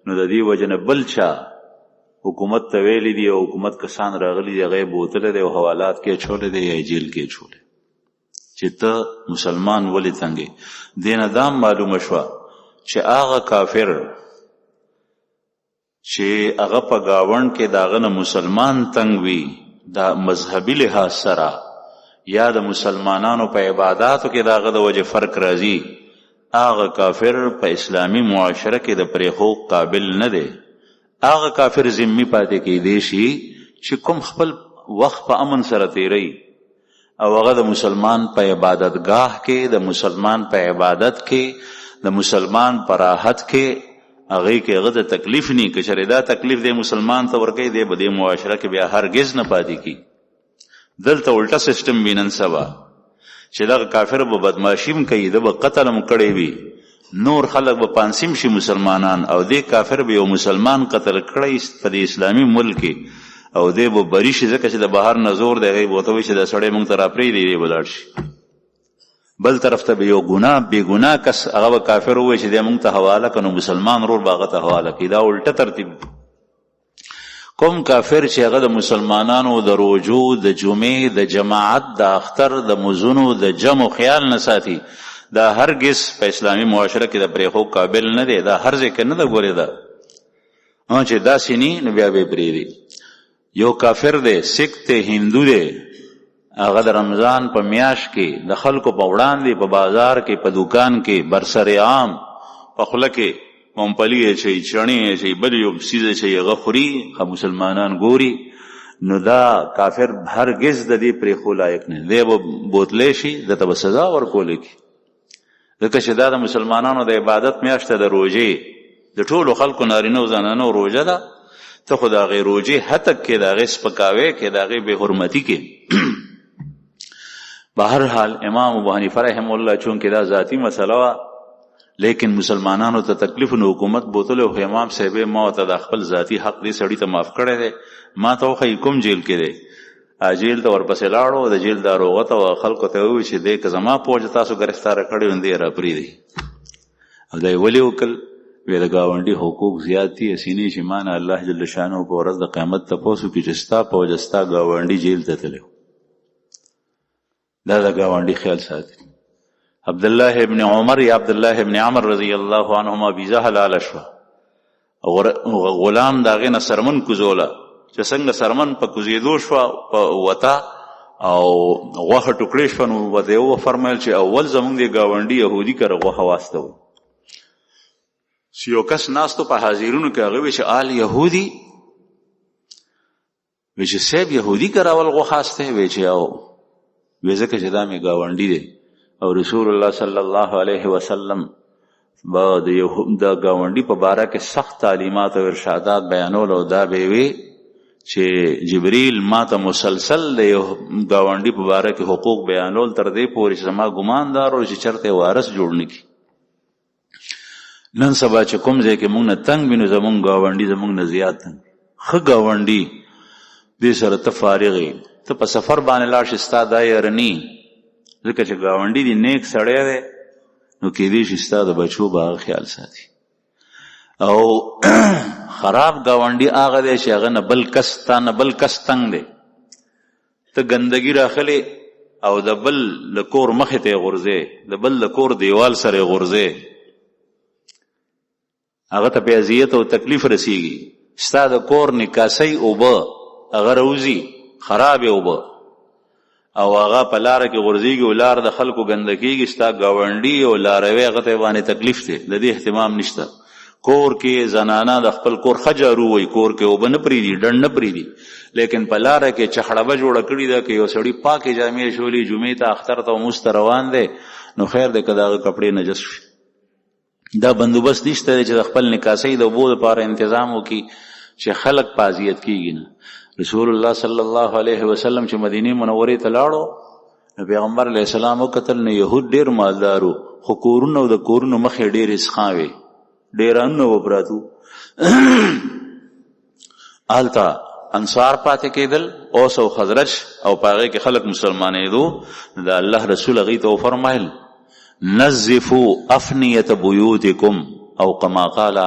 نو د دې وجه نه بل چا حکومت ته ویلی دي، او حکومت کسان راغلي دي، هغه یې بوتلی دی او حوالات کې اچولی دی یا جیل کې اچولی، چې ته مسلمان ولې تنګې. دې نه دا معلومه شوه چې هغه کافر چې هغه په گاوند کې داغه نه مسلمان تنگ وي دا مذهبي لحاظ سره یا د مسلمانانو په عباداتو کې داغه د وجه فرق راځي، هغه کافر په اسلامی معاشره کې د پریښو قابل نه دی. هغه کافر ذمي پاتې کېدی شي چې کوم خپل وخت په امن سره تیری او هغه د مسلمان په عبادتگاه کې، د مسلمان په عبادت کې، د مسلمان په راحت کې هغه کې هغه د تکلیف نه کې شری دا تکلیف د مسلمان ته ورکې دی په دې معاشره کې بیا هرگز نه پاتې کی. دلته الټا سیستم بینن سبا چې دا کافر به بدمعشیم کوي، د به قتل هم کړی وي، نور خلق به پانسیم شي مسلمانان، او دې کافر به یو مسلمان قتل کړی په دې اسلامي ملک او دې به بری شي ځکه چې د بهر نزور دی هغه بوته وي چې د سړی مونږ ته راپرېږدي دی ولاړ شي. بل طرف ته به یو ګناه بې ګناه کس هغه کافر ووایي چې دی مونږ ته حواله کړه نو مسلمان رور به هغه ته حواله کړي. دا الټه ترتیب. کوم کافر چې هغه د مسلمانانو د روجو، د جمعې، د جماعت، د اختر، د مزونو، د جمع خیال نه ساتي، دا هرگز په اسلامی معاشره کې د پریښو قابل نه دی. دا هر ځای کې نه ده ګورې ده چې داسې نی نو بیا به پرېږدي. یو کافر دی، سکھ دی، هندو دی، هغه د رمضان په میاشت کې د خلکو په وړاندې په بازار کې، په دکان کې، برسر عام په خوله کې ممپلی شي، چڼې شي، بل یو څیز شي هغه خوري، خو مسلمانان ګوري، نو دا کافر هرگز د دې پرېښو لایق نه دی. به بوتلی شي دته به سزا ورکولی کی، ځکه چې دا د مسلمانانو د عبادت میاشت د روژې د ټولو خلکو نارینه او زنانو روژه ده. ته خو د هغې روژې هتک کې، د هغې سپکاوی کې، د هغې بې حرمتي کې. بهر حال امام ابو حنیفه رحمه الله چونکې دا ذاتی مسله وه، لیکن مسلمانانو ته تکلیف نو حکومت بوتلو، خو امام صاحب ما ته د خپل ذاتی حق دې سړي ته معاف کړی دی. ما ته وښیي کوم جیل کې دی، جیل ته ورپسې لاړو، د جیل داروغه ته خلکو ته ووایي چې دی که زما په وجه تاسو ګرفتاره کړی وو دی راپرېږدئ. او دا یې ولې وکړل؟ وی د ګاونډي حقوق زیات دي، اسینې چې ما نه الله جل شانه په ورځ د قیامت تپوس وکړي چې ستا په وجه ستا ګاونډي جیل ته تللی. دا د ګاونډي خیال ساتي. عبدالله ابن عمر یا عبدالله ابن عمر رضی الله عنهما ویزه حلاله شوه، غلام د هغې نه سرمن کوزوله، چې څنګه سرمن په کوزېدو شوه وته او غوښه ټوکړې شوه، نو ورته یې وفرمیل چې اول زموږ د ګاونډي یهودي کره غوښه واستوئ. یو کس ناستو په حاضرونو کې هغه وی چې آل یهودي، وی چې صاحب یهودي کره اول غوښه استه، وی چې او وی ځکه چې دا مې ګاونډي دی او رسول الله صلی الله علیه وسلم با د ګاونډي په باره کې سخت تعلیمات او ارشادات بیانول، او دا به وی چې جبریل ما ته مسلسل د ګاونډي په باره کې حقوق بیانول تر دې پورې چې زما ګمان دار چې چرته وارث جوړ نه کړي. نن سبا چې کوم ځای کې موږ نه تنګ وي نو زموږ ګاونډي زموږ نه زیات تنګ. ښه ګاونډي دې سره ته فارغ یې، ته په سفر باندې لاړ شې، ستا دا یارني، ځکه چې ګاونډي دې نیک سړی دی نو کېدی شي ستا د بچو به هغه خیال ساتي. او خراب ګاونډي هغه دی چې هغه نه بل کس تا نه بل کس تنګ دی، ته ګندګي راخلې او د بل له کور مخې ته یې غورځې، د بل د کور دیوال سره یې غورځې، هغه ته په اذیت او تکلیف رسیږي. ستا د کور نکاسۍ اوبه هغه روزي خرابې اوبه او هغه په لاره کې غورځېږي او لار د خلکو ګنده کېږي، ستا ګاونډي او لاروی هغه ته باندې تکلیف دی، د دې اهتمام نشته. کور کې زنانه د خپل کور ښه جارو وایي، کور کې اوبه نه پرېږدي، ډنډ نه پرېږدي، لیکن په لاره کې چخړبه جوړه کړې ده که یو سړي پاکې جامې شولي، جمعې ته اختر ته مونځ ته روان دی، نو خیر دی که د هغه کپړې نجس شي. دا بندوبست نشته دی چې د خپل نکاسۍ د اوبو لپاره انتظام وکړي چې خلک په اذیت کېږي نه. رسول الله صلی الله علیه وسلم چې مدینې منورې ته لاړو نو پیغمبر علیه السلام وکتل نو یهود ډېر مالدارو، خو کورونه او د کورونو مخې ډېرې سخاوې، ډېرانونه وپراتو. هلته انصار پاتې کېدل، اوس او خزرج، او په هغې کې خلک مسلمانېدو. د الله رسول هغوی ته وفرمایل نظفوا افنیة بیوتکم، او کما قال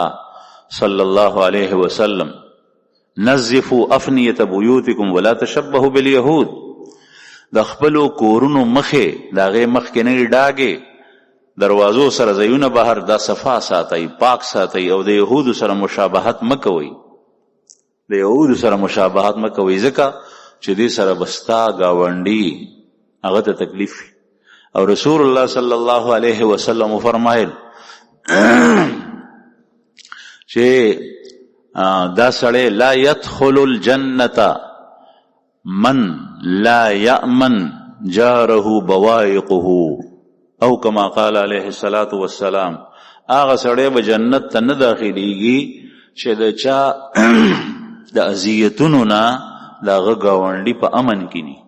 صلی الله علیه وسلم نظفوا افنیة بیوتکم ولا تشبهوا بالیهود. د خپلو کورونو مخې د هغې مخکینۍ ډاګې دروازو سره ځایونه بهر دا صفا ساتئ، پاک ساتئ، او د یهودو سره مشابهت مه کوئ. د یهودو سره مشابهت مه کوئ، ځکه چې دې سره به ستا ګاونډي هغه ته تکلیف وي. او رسول الله صلی الله علیه وسلم فرمایل چې دا سړی لا يدخل الجنة من لا يأمن جاره بوائقه او کما قال علیه الصلاة والسلام. هغه سړی به جنت ته نه داخلیږي چې د چا د اذیتونو نه د هغه ګاونډي په امن کې ني.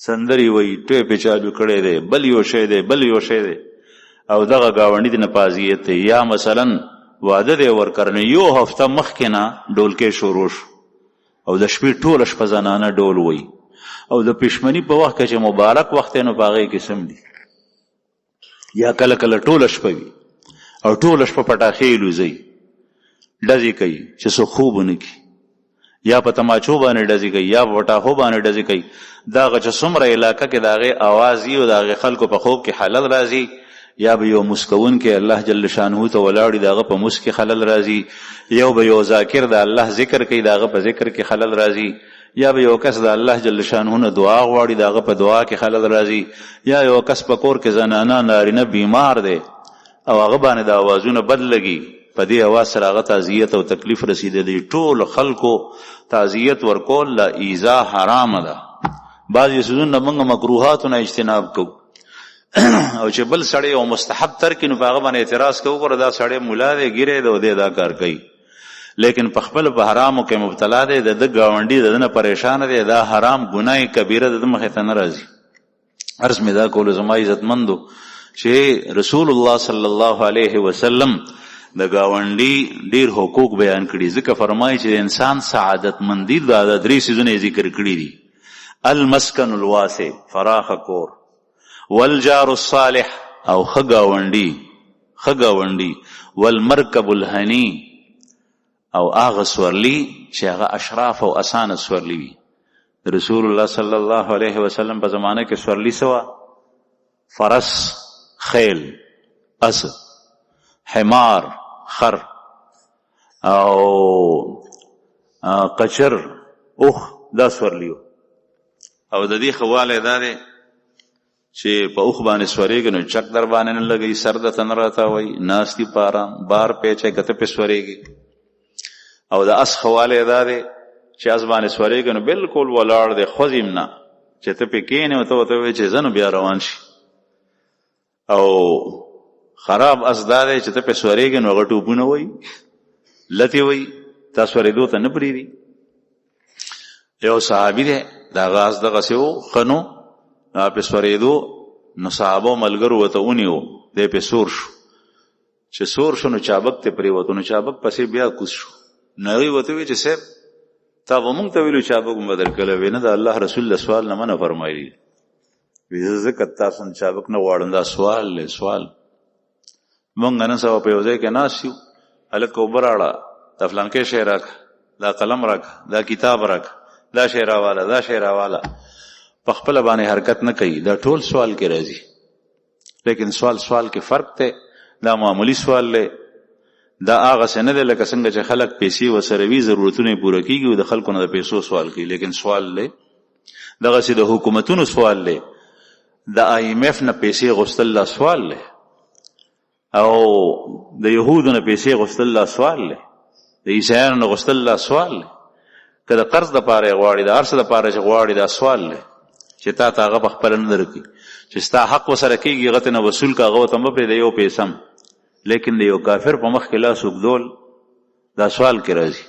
سندري وایي، ټیپ چالو کړی دی، بل یو شی دی، بل یو شی دی، او دغه ګاونډي د نه په اذیت دی. یا مثلا واده دی ورکرنه، یو هفته مخکې نه ډولکې شروع شو او د شپې ټوله شپه زنانه ډول وایي، او د پښمني په وخت کې چې مبارک وخت نو په هغې کې سم دي. یا کله کله ټوله شپه وي او ټوله شپه پټاخې لوزي، ډزې کوي چې څوک خوب ونه کړي، یا په تماچو باندې ډزې کوي، یا په پټاخو باندې ډزې کوي. دغه چې څومره علاقه کې د هغې اواز وي او د هغې خلکو په خوب کې خلل راځي، یا به یو مسکون کې الله جل شانه ته ولاړي د هغه په موس کې خلل راځي، یو به یو ذاکر د الله ذکر کوي د هغه په ذکر کې خلل راځي، یا به یو کس د الله جل شانه نه دعا غواړي د هغه په دعا کې خلل راځي، یا یو کس په کور کې زنانه نارینه بیمار دی او هغه باندې د اوازونه بد لګي، په دې اواز سره هغه تعزیت او تکلیف رسیدلی. ټول خلکو تعزیت ورکول لا ایذا حرام ده. بعضې څیزونه موږ مکروهاتو نه اجتناب کوو او چې بل سړی او مستحب ترک نو په هغه باندې اعتراض کوو، ګوره دا سړی ملا دی، ګیری دی او دی دا کار کوي، لیکن په خپل په حرامو کې مبتلا دی، د ده ګاونډي د ده نه پریشان دی، دا حرام ګناه کبیره د ده مخې ته نه راځي. عرض مې دا کولو زما عزتمندو چې رسول الله صلی الله علیه وسلم د ګاونډي ډیر حقوق بیان کړي، ځکه فرمایي چې انسان سعادت مندي د درې څیزونه ذکر کړي دي: المسکن الواسع، فراخ کور، والجار الصالح او ښه ګاونډي، والمرکب الهنی او هغه سورلی چې هغه اشراف او اسانه سورلی وي. رسول الله صلی الله علیه وسلم په زمانه کې سورلی سوا فرس، خیل، اس، حمار، خر او قچر، اوخ، دا سورلیو. او د دې خواله دا دی چې په اوخ باندې سورېږي نو چک در باندې نه لګي، سر د تن راتاوي، ناستی په آرام، بار پیچه کته په سورېږي. او د اس خواله دا دی چې اس باندې سورېږي نو بالکل ولاړ دی، خوځیم نه چې ته پې کښېنې او ته ورته وایې چې زه نو بیا روان شي. او خراب اس دا دی چې ته پې سورېږي نو هغه ټوپونه وایي، لتې وایي، تا سورېدو ته نه پرېږدي. یو صحابي دی، د هغه اس دغسې و ښه نو په سورېدو نو صحابه ملګرو ورته ونیو، دی پې سور شو. چې سور شو نو چابک ته پرېوتو، نو چابک پسې بیا کوز شو. نو هغوی ورته وایي چې صاحب تا به موږ ته ویلو چابک مو بدل کړی وی، نه د الله رسول له سوال نه منع فرمایلي. وی زه ځکه تاسو نه چابک نه غواړم، دا سوال دی، سوال. موږ نن سبا په یو ځای کې ناست یو، هلک اوبه راوړه، دا فلانکې شی راکړه، دا قلم راکړه، دا کتاب راکړه، دا شی راواله، دا شی راواله. په خپله باندې حرکت نه کوي، دا ټول سوال کې راځي. لیکن سوال کې فرق دی، دا معمولی سوال دی، دا هغه څه نه دی لکه څنګه چې خلک پیسې ورسره وي، ضرورتونه یې پوره کېږي او د خلکو نه د پیسو سوال کوي. لیکن سوال دی دغسې د حکومتونو سوال دی، د IMF نه پیسې غوښتل لا سوال دی، او د یهودو نه پیسې غوښتل لا سوال دی، د عیسایانو نه غوښتل لا سوال دی. که د قرض دپاره یې غواړي، د هر څه دپاره چې غواړي، دا سوال دی چې تا ته هغه پخپله نه درکوي، چې ستا حق ورسره کېږي هغه ته نه وصول که، هغه ورته مه پرېږده یو پیسه هم. لیکن د یو کافر په مخ کې لاس اوږدول دا سوال کې راځي.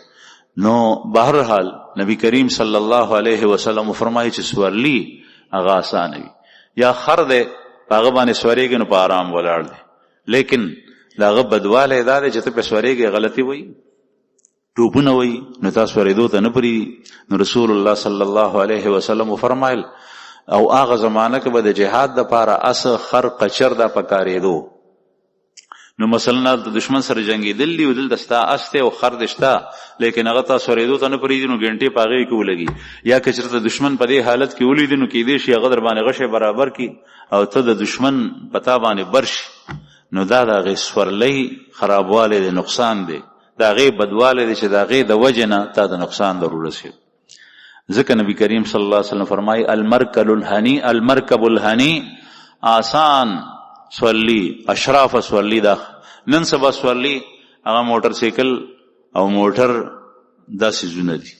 نو بهرحال نبی کریم صلی الله علیه وسلم فرمایي چې سورلی هغه آسانه وي. یا خر دی په هغه باندې سورېږي نو په آرام ولاړ دی، لیکن د هغه بدوالی دا دی چې ته پې سورېږي غلطي وایي، ټوپونه وایي، نو تا سورېدو ته نه پرېږدي. نو رسول الله صلی الله علیه وسلم فرمایل او هغه زمانه کې به د جهاد دپاره اس، خر، قچر دا پکارېدو. نو مثلا د دشمن سره جنګېدل دي او دلته ستا اس دی او خر دې شته، لیکن هغه تا سورېدو ته نه پرېږدي، نو ګنټې په هغې کې ولګي. یا که چېرته دشمن په دې حالت کې ولیدي نو کیدای شي هغه در باندې غشی برابر کړي او ته د دشمن په تا باندې بر شي. نو دا د هغې سورلۍ خرابوالی دی، نقصان دی، دا غي بدواله دي چې دا غي د وجه نه تا د نقصان ضرور رسي. ځکه نبی کریم صلی الله علیه وسلم فرمایي المرکب الهنی آسان سولی اشراف سولی دا نن سبا سولی هغه موټر سایکل او موټر دا سيزونه دي،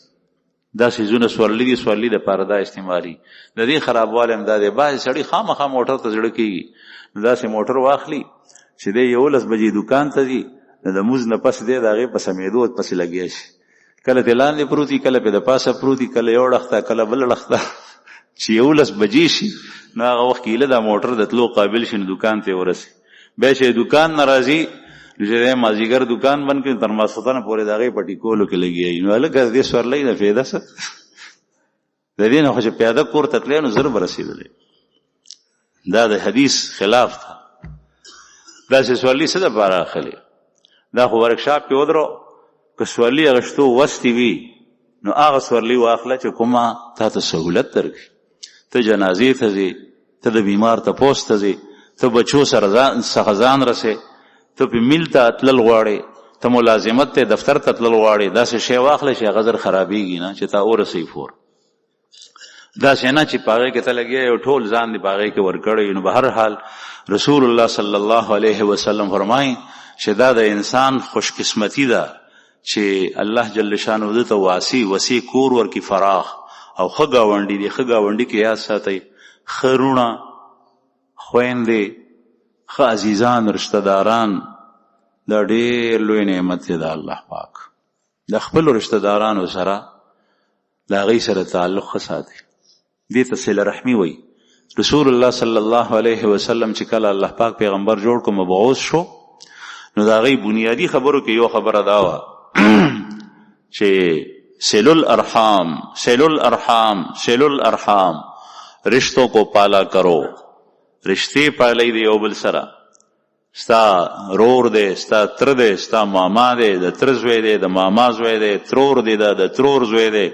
دا سيزونه سولی د پاره دا استعمالي. د دې خرابواله هم دا دی باز سړی خامخا موټر ته زړه کیږي، دا سي موټر واخلي چې د 11 بجې دکان ته ځي، د موز نه پس دی دغه په سمیدو پس لګی شي، کله دلان دی پروتي، کله په د پاسه پروتي، کله یو لخته کله بل لخته، چې 11 بجې شي نو هغه وخت کې له موټر د تلو قابل شي دکان ته ورسي. به چې دکان ناراضي چې مازیګر دکان بند کړي تر ماسوتانه پورې دغه پټی کولو کې لګي نو لکه دې سورلې نه فایده څه د دې نه خو چې پیاده کور تکلې نو ضرب رسیدلې. دا د حدیث خلاف ده. دا چې سورلې څه د بارا خلی دا خو ورکشاپ کې ودرو که سورلې غشتو وستي وي نو هغه سورلې واخله چې کومه تا ته سہولت درکړي. ته جنازې ته ځې، ته د بیمار ته پوسټ ته ځې، ته بچو سره ځان رسې، ته په میل ته تلل غواړې، ته ملازمت ته دفتر ته تلل غواړې، داسې شی واخله چې هغه زر خرابېږي نه چې تا ورسوي فور. داسې نه چې په هغې کې ته لګیا یو ټول ځان دې په هغې کې ورکړی. نو به هر حال رسول الله صلی الله علیه وسلم فرمایي چې دا د انسان خوش قسمتی ده چې الله جل شانه ده ته واسي کور ورکی فراخ او ښه ګاونډي دي. ښه ګاونډي کې یاد ساتئ ښه رونه، خویندې، ښه عزیزان، رشتہ داران، دا ډېر لوی نعمت دی د الله پاک. د خپلو رشتہ دارانو سره د هغوی سره تعلق ښه ساتئ. دې ته صله رحمي وایي. رسول الله صلی الله علیه وسلم چې کله الله پاک پیغمبر جوړ کو مبعوث شو نو د هغوی بنیادي خبرو کې یو خبره دا وه چې سیل الارحام رشتوں کو پالا کرو. رشتے پالی دی یو بل سره، ستا رور دی، ستا تر دی، ستا ماما دی، د تر زوی دی، د ماما زوی دی، ترور دی، د ترور زوی دی،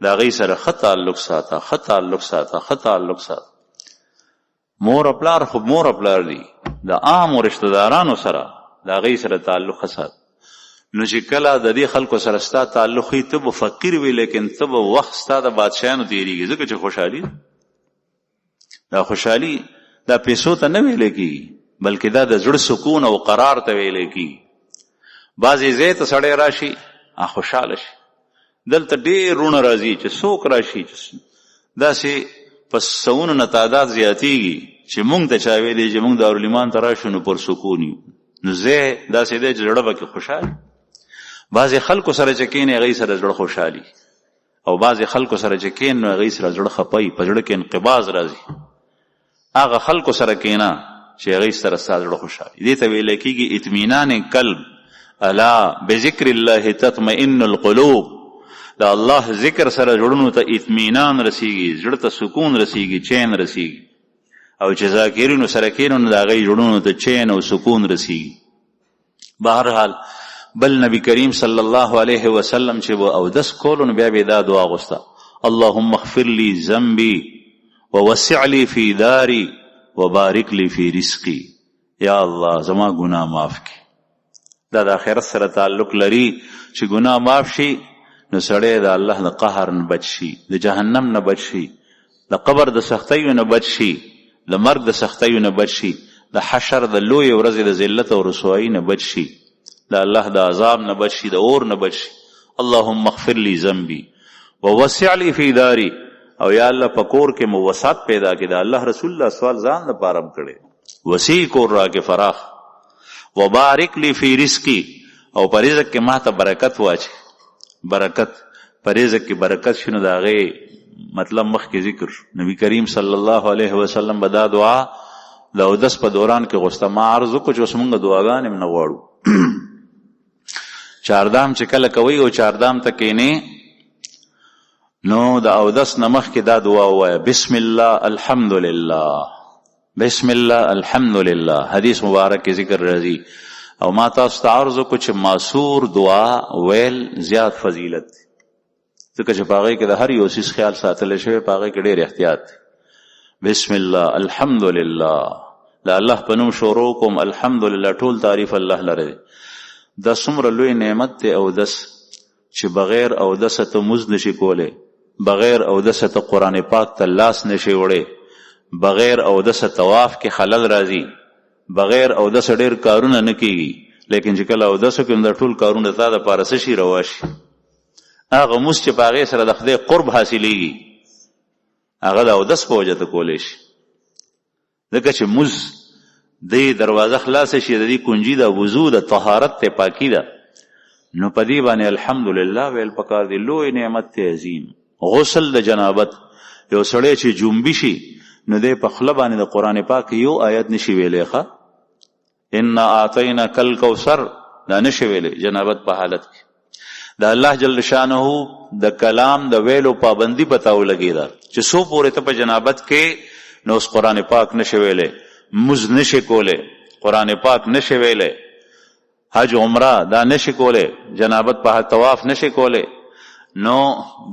د هغوی سره ښه تعلق ساته. مور پلار خو مور پلار دی، د عامو رشتہ دارانو سره د هغوی سره تعلق ښه ساته. نو چې کله د دې خلکو سره ستا تعلق وي ته به فقیر وي لیکن ته به وخت ستا د بادشاهانو تېرېږي، ځکه چې خوشحالي دا خوشحالي دا پیسو ته نه ویلی کېږي بلکې دا د زړه سکون او قرار ته ویلی کېږي. بعضې ځای ته سړی راشي خوشحاله شي. دلته ډېر رونه راځي چې څوک راشي داسې په سوونو نه تعداد زیاتېږي چې مونږ ته چا ویلی چې مونږ دارالایمان ته راشو نو پر سکون یو. نو ځای داسې دی چې زړه به کې خوشحال. بعضې خلکو سره چې کښېني هغوی سره زړه خوشحالي او بعضې خلکو سره چې کښېن نو هغوی سره زړه خفه په زړه کې انقباض راځي. هغه خلکو سره کښېنه چې هغوی سره ستا زړه خوشحالي. دې ته ویلی کېږي اطمینان قلب. الا بذکر الله تطمئن القلوب. د الله ذکر سره زړونو ته اطمینان رسیږي، زړه ته سکون رسیږي، چین رسیږي. او چې ذاکرینو سره کښېنو نو د هغوی زړونو ته چین او سکون رسیږي. بهرحال بل نبی کریم صلی الله علیه وسلم چې به اودس کولو نو بیا به دا دعا غوسته: اللهم اغفر لی ذنبی ووسع لی فی داری وبارک لی فی رزقی. یا الله زما ګناه معاف کړي. دا د آخرت سره تعلق لري چې ګناه معاف شي نو سړی د الله د قهر نه بچ شي، د جهنم نه بچ شي، د قبر د سختیو نه بچ شي، د مرګ د سختیو نه بچ شي، د حشر د لوی ورځې د ذلت او رسوایی نه بچ شي، د الله د عذاب نه بچ شي، د اور نه بچ شي. اللهم اغفر لی ذنبی ووسع لی فی داری. او یا الله په کور کې مو وسعت پیدا کړي. د الله رسول الله سوال ځان لپاره هم کړی، وسیع کور راکې فراخ. وبارک لی فی رزقی. او په رزق کې ما ته برکت واچي. برکت په رزق کې برکت شنو د هغې مطلب مخکې ذکر. نبی کریم صلی الله علیه وسلم به دا دعا د اودس په دوران کې غوسته. ما عرض وکړو چې اوس مونږ دعاګانې هم نه غواړو. چاردام چې کله کوئ او چاردام ته کښېنې نو د اودس نه مخکې دا دعا ووایه: بسم الله الحمدلله، بسم الله الحمدلله. حدیث مبارک کې ذکر راځي. او ما تاسو ته عرض وکړو چې معصور دعا ویل زیات فضیلت دی، ځکه چې په هغې کې د هر یو څیز خیال ساتلی شوی، په هغې کې ډېر احتیاط دی. بسم الله الحمدلله، د الله په نوم شروع کوم. الحمدلله ټول تعریف الله لره دی. دا څومره لوی نعمت دی اودس چې بغیر اودسه ته مونځ نشي کولی، بغیر اودسه ته قرآن پاک ته لاس نشي وړی، بغیر اودسه طواف کې خلل راځي، بغیر اودسه ډېر کارونه نه کېږي، لیکن چې کله اودس وکړې دا ټول کارونه تا دپاره څه شي روا شي. هغه مونځ چې په هغې سره د خدای قرب حاصلېږي هغه د اودس په وجه ته کولی شي. ځکه چې مونځ دې دروازه خلاصه شي، د دې کنجي د وضو د طهارت ته پاکي ده، نو په دې باندې الحمدلله ویل پکار دی. لوی نعمت ته عظیم. غسل د جنابت، یو سړی چې جنبي شي نو دی په خوله باندې د قرآن پاک یو آیت نشي ویلی، ښه انا اعطیناک الکوثر دا نشي ویلی جنابت په حالت کې. د الله جل شانه د کلام د ویلو پابندي پته ولګېده چې څو پورې ته په جنابت کې نو اوس قرآن پاک نشي ویلی، مز نشي کولی، قرآن پاک نشي ویلی، حج عمره دا نشي کولی، جنابت په طواف نشي کولی. نو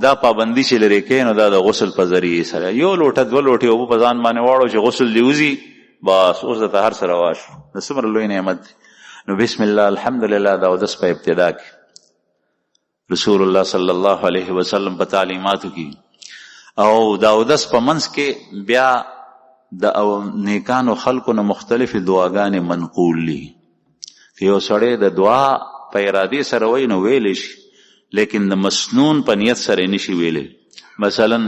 دا پابندي چې لرې کوي نو دا د غسل په ذریعې سره یو لوټه دوه لوټې اوبه په ځان باندې واړو چې غسل دې وځي، بس اوس د هر څه روا شو. د څومره لوی نعمت دی. نو بسم الله الحمدلله د اودس په ابتدا کې رسول الله صلی الله علیه وسلم په تعلیماتو کې او د اودس په منځ کې بیا د نیکانو خلکو نه مختلفې دعاګانې منقول دي. که یو سړی د دعا په ارادې سره وایي نو ویلی شي، لیکن د مسنون په نیت سره نشي ویلی. مثلا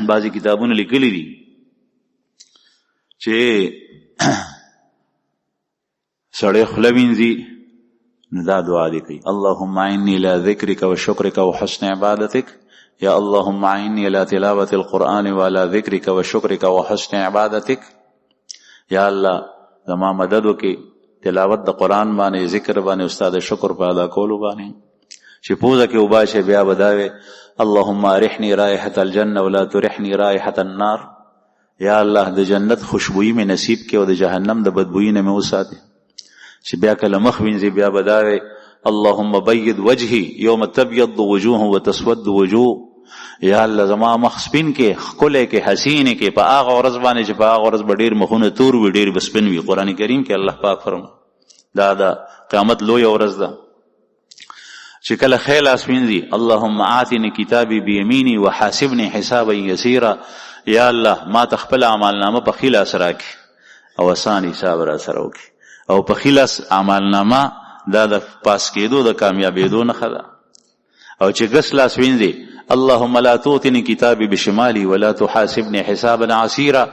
بعضی کتابونه لیکلی دي چې سړی خوله وینځي نو دا دعا دی کوي اللهم اعني الى ذکرک و شکرک و حسن عبادتک، یا اللهم اعني الى تلاوة القرآن و الى ذکرک و شکرک و حسن عبادتک. یا الله زما مدد وکړي تلاوت د قرآن باندې، ذکر باندې، استاد شکر په ادا کولو باندې. چې پوزه کې وباشه بیا بداوي اللهم ارحني رائحة الجنة ولا ترحني رائحة النار. یا الله د جنت خوشبوئی می نصیب کې او د جهنم د بدبوئی نه مې وساتي. چې بیا کله مخ وینځي بیا بداوي اللهم بيض وجهي يوم تبيض وجوه وتسود وجوه. یا الله زما مخ سپین کې ښکلی کې حسین کې په هغه ورځ باندې چې په هغه ورځ به ډېر مخونه تور وي ډېر به سپین وي. قرآن کریم کې الله پاک فرمایي دا د قیامت لویه ورځ ده چې کله خیل اسپینځي اللهم آتني کتابي بيميني وحاسبني حسابا يسيرا. یا الله ما ته خپل اعمالنامه په ښي لاس راکړي او اسان حساب را سره وکړي. او په ښي لاس اعمالنامه دا د پاس کېدو د کامیابېدو نښه ده. او چې ګس لاس وینځي اللهم لا توتني کتابي بشمالي ولا تحاسبني حسابا عسيرا.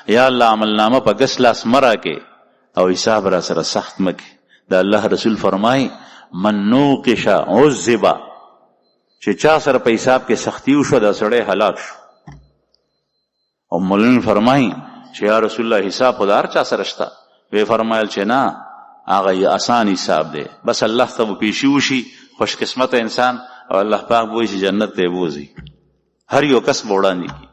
یا الله عملنامه په ګس لاس مه راکې او حساب را سره سخت مه کې. د الله رسول فرمایي من نوقش عذب، چې چا سره په حساب کې سختی وشوه دا سړی هلاک شو. او مولانا فرمایي چې یا رسول الله حساب خو د هر چا سره شته؟ وی فرمایل چې نه هغه یې آسان حساب دی، بس الله ته به پیشي وشي، خوش قسمته انسان او الله پاک بوي چې جنت ته بوزي. هر یو کس وړاندې کی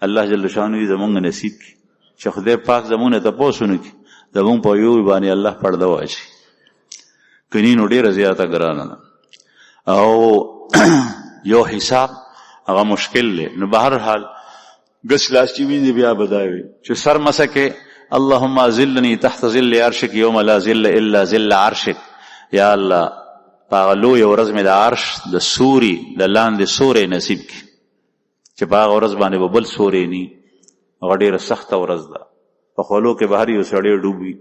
الله جل شانه زمونږ نصیب کی چې خدای پاک زمونه ته پوسونه کی زمون په یو باندې الله پرده واچي کني نو ډیره زیاته ګرانه او یو حساب هغه مشکل دی. نو بهر حال ګس لاس چې ویني بیا بداوي چې سر مسکه اللهم ذلني تحت ظل عرشك يوم لا ظل الا ظل عرشك. یا الله پاغه لوی ورځ مې د عرش د سوري د لاندې سورې نصیب کی چې پاغه ورځ باندې به بل سورې ني. هغه ډیره سخته ورځ ده، په خولو کې بهر یو سړی ډوبي.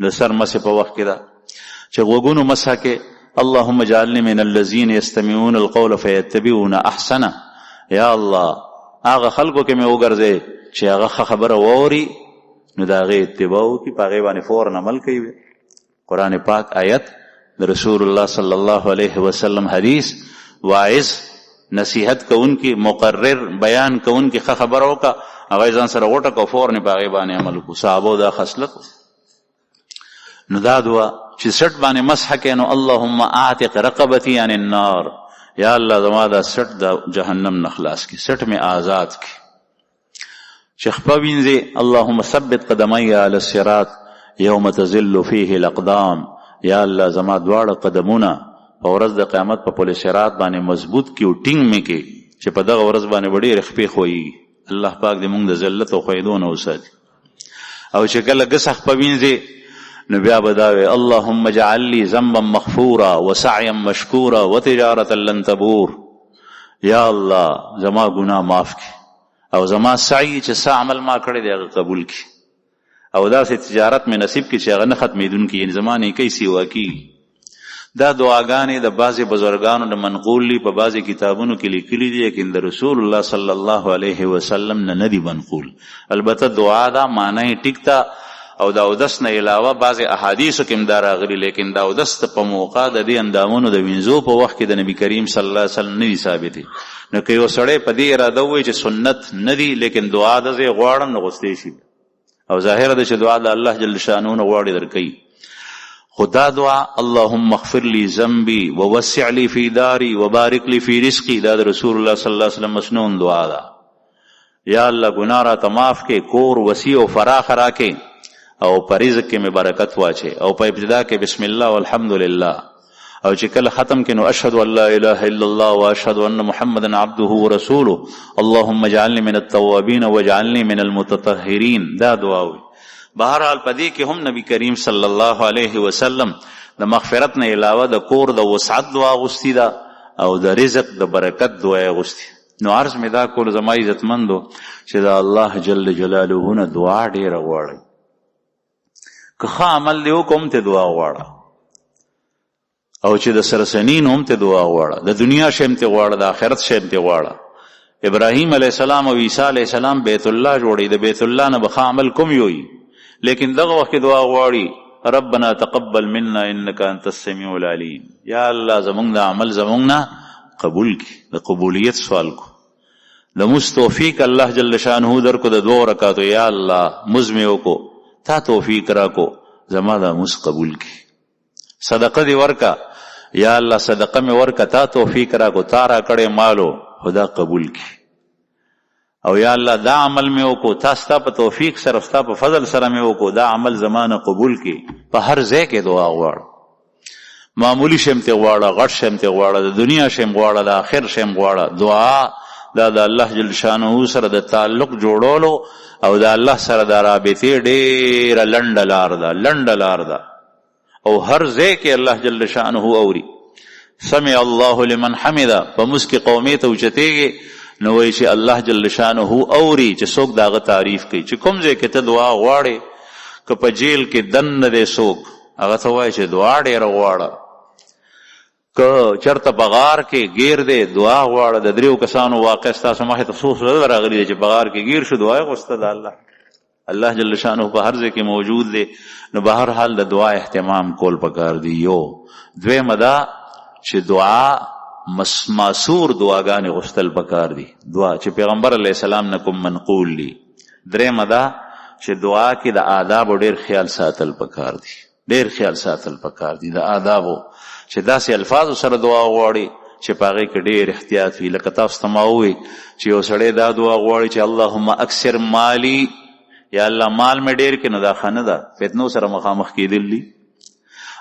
د سر مسه په وخت کې ده چې غوګونو مسح کې اللهم اجعلني من الذين يستمعون القول فيتبعون احسنه. یا الله هغه خلکو کې مې وګرځې چې هغه خبره ووري نو دا هغې اتباع وکړي، په هغې باندې فوراً عمل کوي. قرآن پاک آیت د رسول الله صلی الله علیه وسلم حدیث واعظ نصیحت کوونکی مقرر بیان کوونکی ښه خبره وکړه هغه ځان سره وټکه فوراً په هغې باندې عمل وکړو. صحابو دا خصلت نو دا دعا چې سټ باندې مسح کوي نو اللهم اعتق رقبتي عن النار. یا الله زما دا سټ د جهنم نه خلاص کړي، سټ مې آزاد کړي. چې خپه وینځي اللهم ثبت قدمي على الصراط يوم تزل فيه الاقدام. یا الله زما دواړه قدمونه په ورځ د قیامت په پل صراط باندې مضبوط کړي او ټینګ مې کړي چې په دغه ورځ باندې به ډېرې خپې خویږي. الله پاک دې موږ د ذلت او ښویېدو نه وساتي. او چې کله ګس خپه وینځي نو بیا به دا وی اللهم اجعل لي ذنبا مغفورا وسعيا مشکورا وتجارة لن تبور. یا الله زما ګناه معاف کړي او زما سعی چې څه عمل ما کړی دی هغه قبول کړي او داسې تجارت مې نصیب کړي چې هغه نه ختمېدونکي، یعنې زما نیکۍ سیوا کېږي. دا دعاګانې د بعضې بزرګانو د منقول دي، په بعضې کتابونو کې لیکلي دي، لیکن د رسول الله صلی الله علیه وسلم نه دي منقول. البته دعا دا معنی ټیک ده او د اودس نه علاوه بعضې احادیثو کې هم دا راغلي، لیکن د اودس په موقع د دې اندامونو د وینځو په وخت کې د نبي کریم صلی الله علیه وسلم نه دي ثابتې. نو که یو سړی په دې اراده ووایي چې سنت نه دي لیکن دعا ده زه غواړم نو غوستی شي او ظاهره ده چې دعا د الله جل شانه نه غواړي درکوي. خدا دعا اللهم اغفر لي ذنبي ووسع لي في داري وبارك لي في رزقي، دا د رسول الله صلی الله علیه وسلم مسنون دعا ده. یا الله ګناه راته معاف کې، کور وسیع او فراخ راکې او په رزق کې مې برکت واچې او په ابتدا کې بسم الله والحمدلله او چې کله ختم کې نو اشهد ان لا اله الا الله واشهد ان محمدا عبده ورسوله اللهم اجعلني من التوابين واجعلني من المتطهرين. دا دعا وي. بهرحال پدې کې هم نبی کریم صلی الله علیه وسلم د مغفرت نه علاوه د کور د وسعت دعا غوښتي ده او د رزق د برکت دعا یې غوښتي. نو عرض مې دا کول زما عزتمندو چې د الله جل جلاله نه دعا ډېره غواړئ. که ښه عمل دی وکړو ته دعا غواړه او چې د سرسنین هم ته دعا غواړه، د دنیا شی هم ته غواړه، د آخرت شی هم ته غواړه. ابراهیم علیه السلام او عیسی علیه السلام بیت الله جوړی، د بیت الله نه به ښه عمل کوم یوي، لیکن دغه وخت دعا غواړي ربنا تقبل منا انك انت السميع العليم. یا الله زمونږ د عمل زمونږ نه قبول کړي، د قبولیت سوال کو، د مز توفیق الله جل شانه درکو، د 2 رکعاتو یا الله مز مې وکړو تا توفیق راکو زما دا مز قبول کړي. صدقه دی ورکا یا الله صدقه مې ورکا تا توفیق راکو، تا را کړې مالو خدا قبول کړي. او یا الله دا عمل مې وکړو تا ستا په توفیق سره ستا په فضل سره مې وکړو، دا عمل زمانه قبول کړي. په هر ځای کې دعا غواړه، معمولی شی هم ته غواړه، غټ شی هم ته غواړه، د دنیا شی هم غواړه، د آخر شی هم غواړه. دعا دا د الله جل شانه سره د تعلق جوړولو او د الله سره د رابطې ډېره لنډه لار ده او هر ځای کې الله جل شانه اوري. سمع الله لمن حمده په موږ کې قومي ته اوچتېږي نو وایي چې الله جل شانه اوري چې څوک د هغه تعریف کوي. چې کوم ځای کې ته دعا غواړې، که په جیل کې دننه دی څوک هغه ته وایي چې دعا ډېره غواړه، که چرته بغار کې گیر دی دعا غواړه. د 3 کسانو واقع ستاسو مخې ته څو څه راغلي چې بغار کې گیر شو دعا یې غوښته د الله جل شانه په هر ځای کې موجود دی. نو به هر حال د دعا اهتمام کول پکار دی. یو دویمه دا چې دعا ماسور دعاګانې غوښتل پکار دي، دعا چې پیغمبر علیه السلام نه کوم منقول دي. دریمه دا چې دعا کې د آدابو ډېر خیال ساتل پکار دي، ډېر خیال ساتل پکار دي د آدابو، چې داسې الفاظو سره دعا غواړي چې په هغې کې ډېر احتیاط وي. لکه تاسو ته ما ووایي چې یو سړی دا دعا غواړي چې اللهم اکثر مالی، یا الله مال مې ډېر کې نو دا ښه نه ده، فتنو سره مخامخ کېدل دي.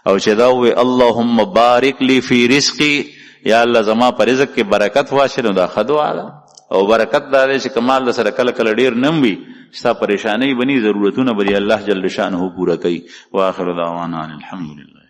او چې دا ووایي اللهم بارک لی فی رزقی، یا الله زما په رزق کې برکت واچوي، نو دا ښه دعا ده. او برکت دا دی چې کمال د سره کله کله ډېر نه وي، ستا پریشانۍ بني، ضرورتونه به الله جل شانه پوره کوي. واخر دعوانا الحمدلله.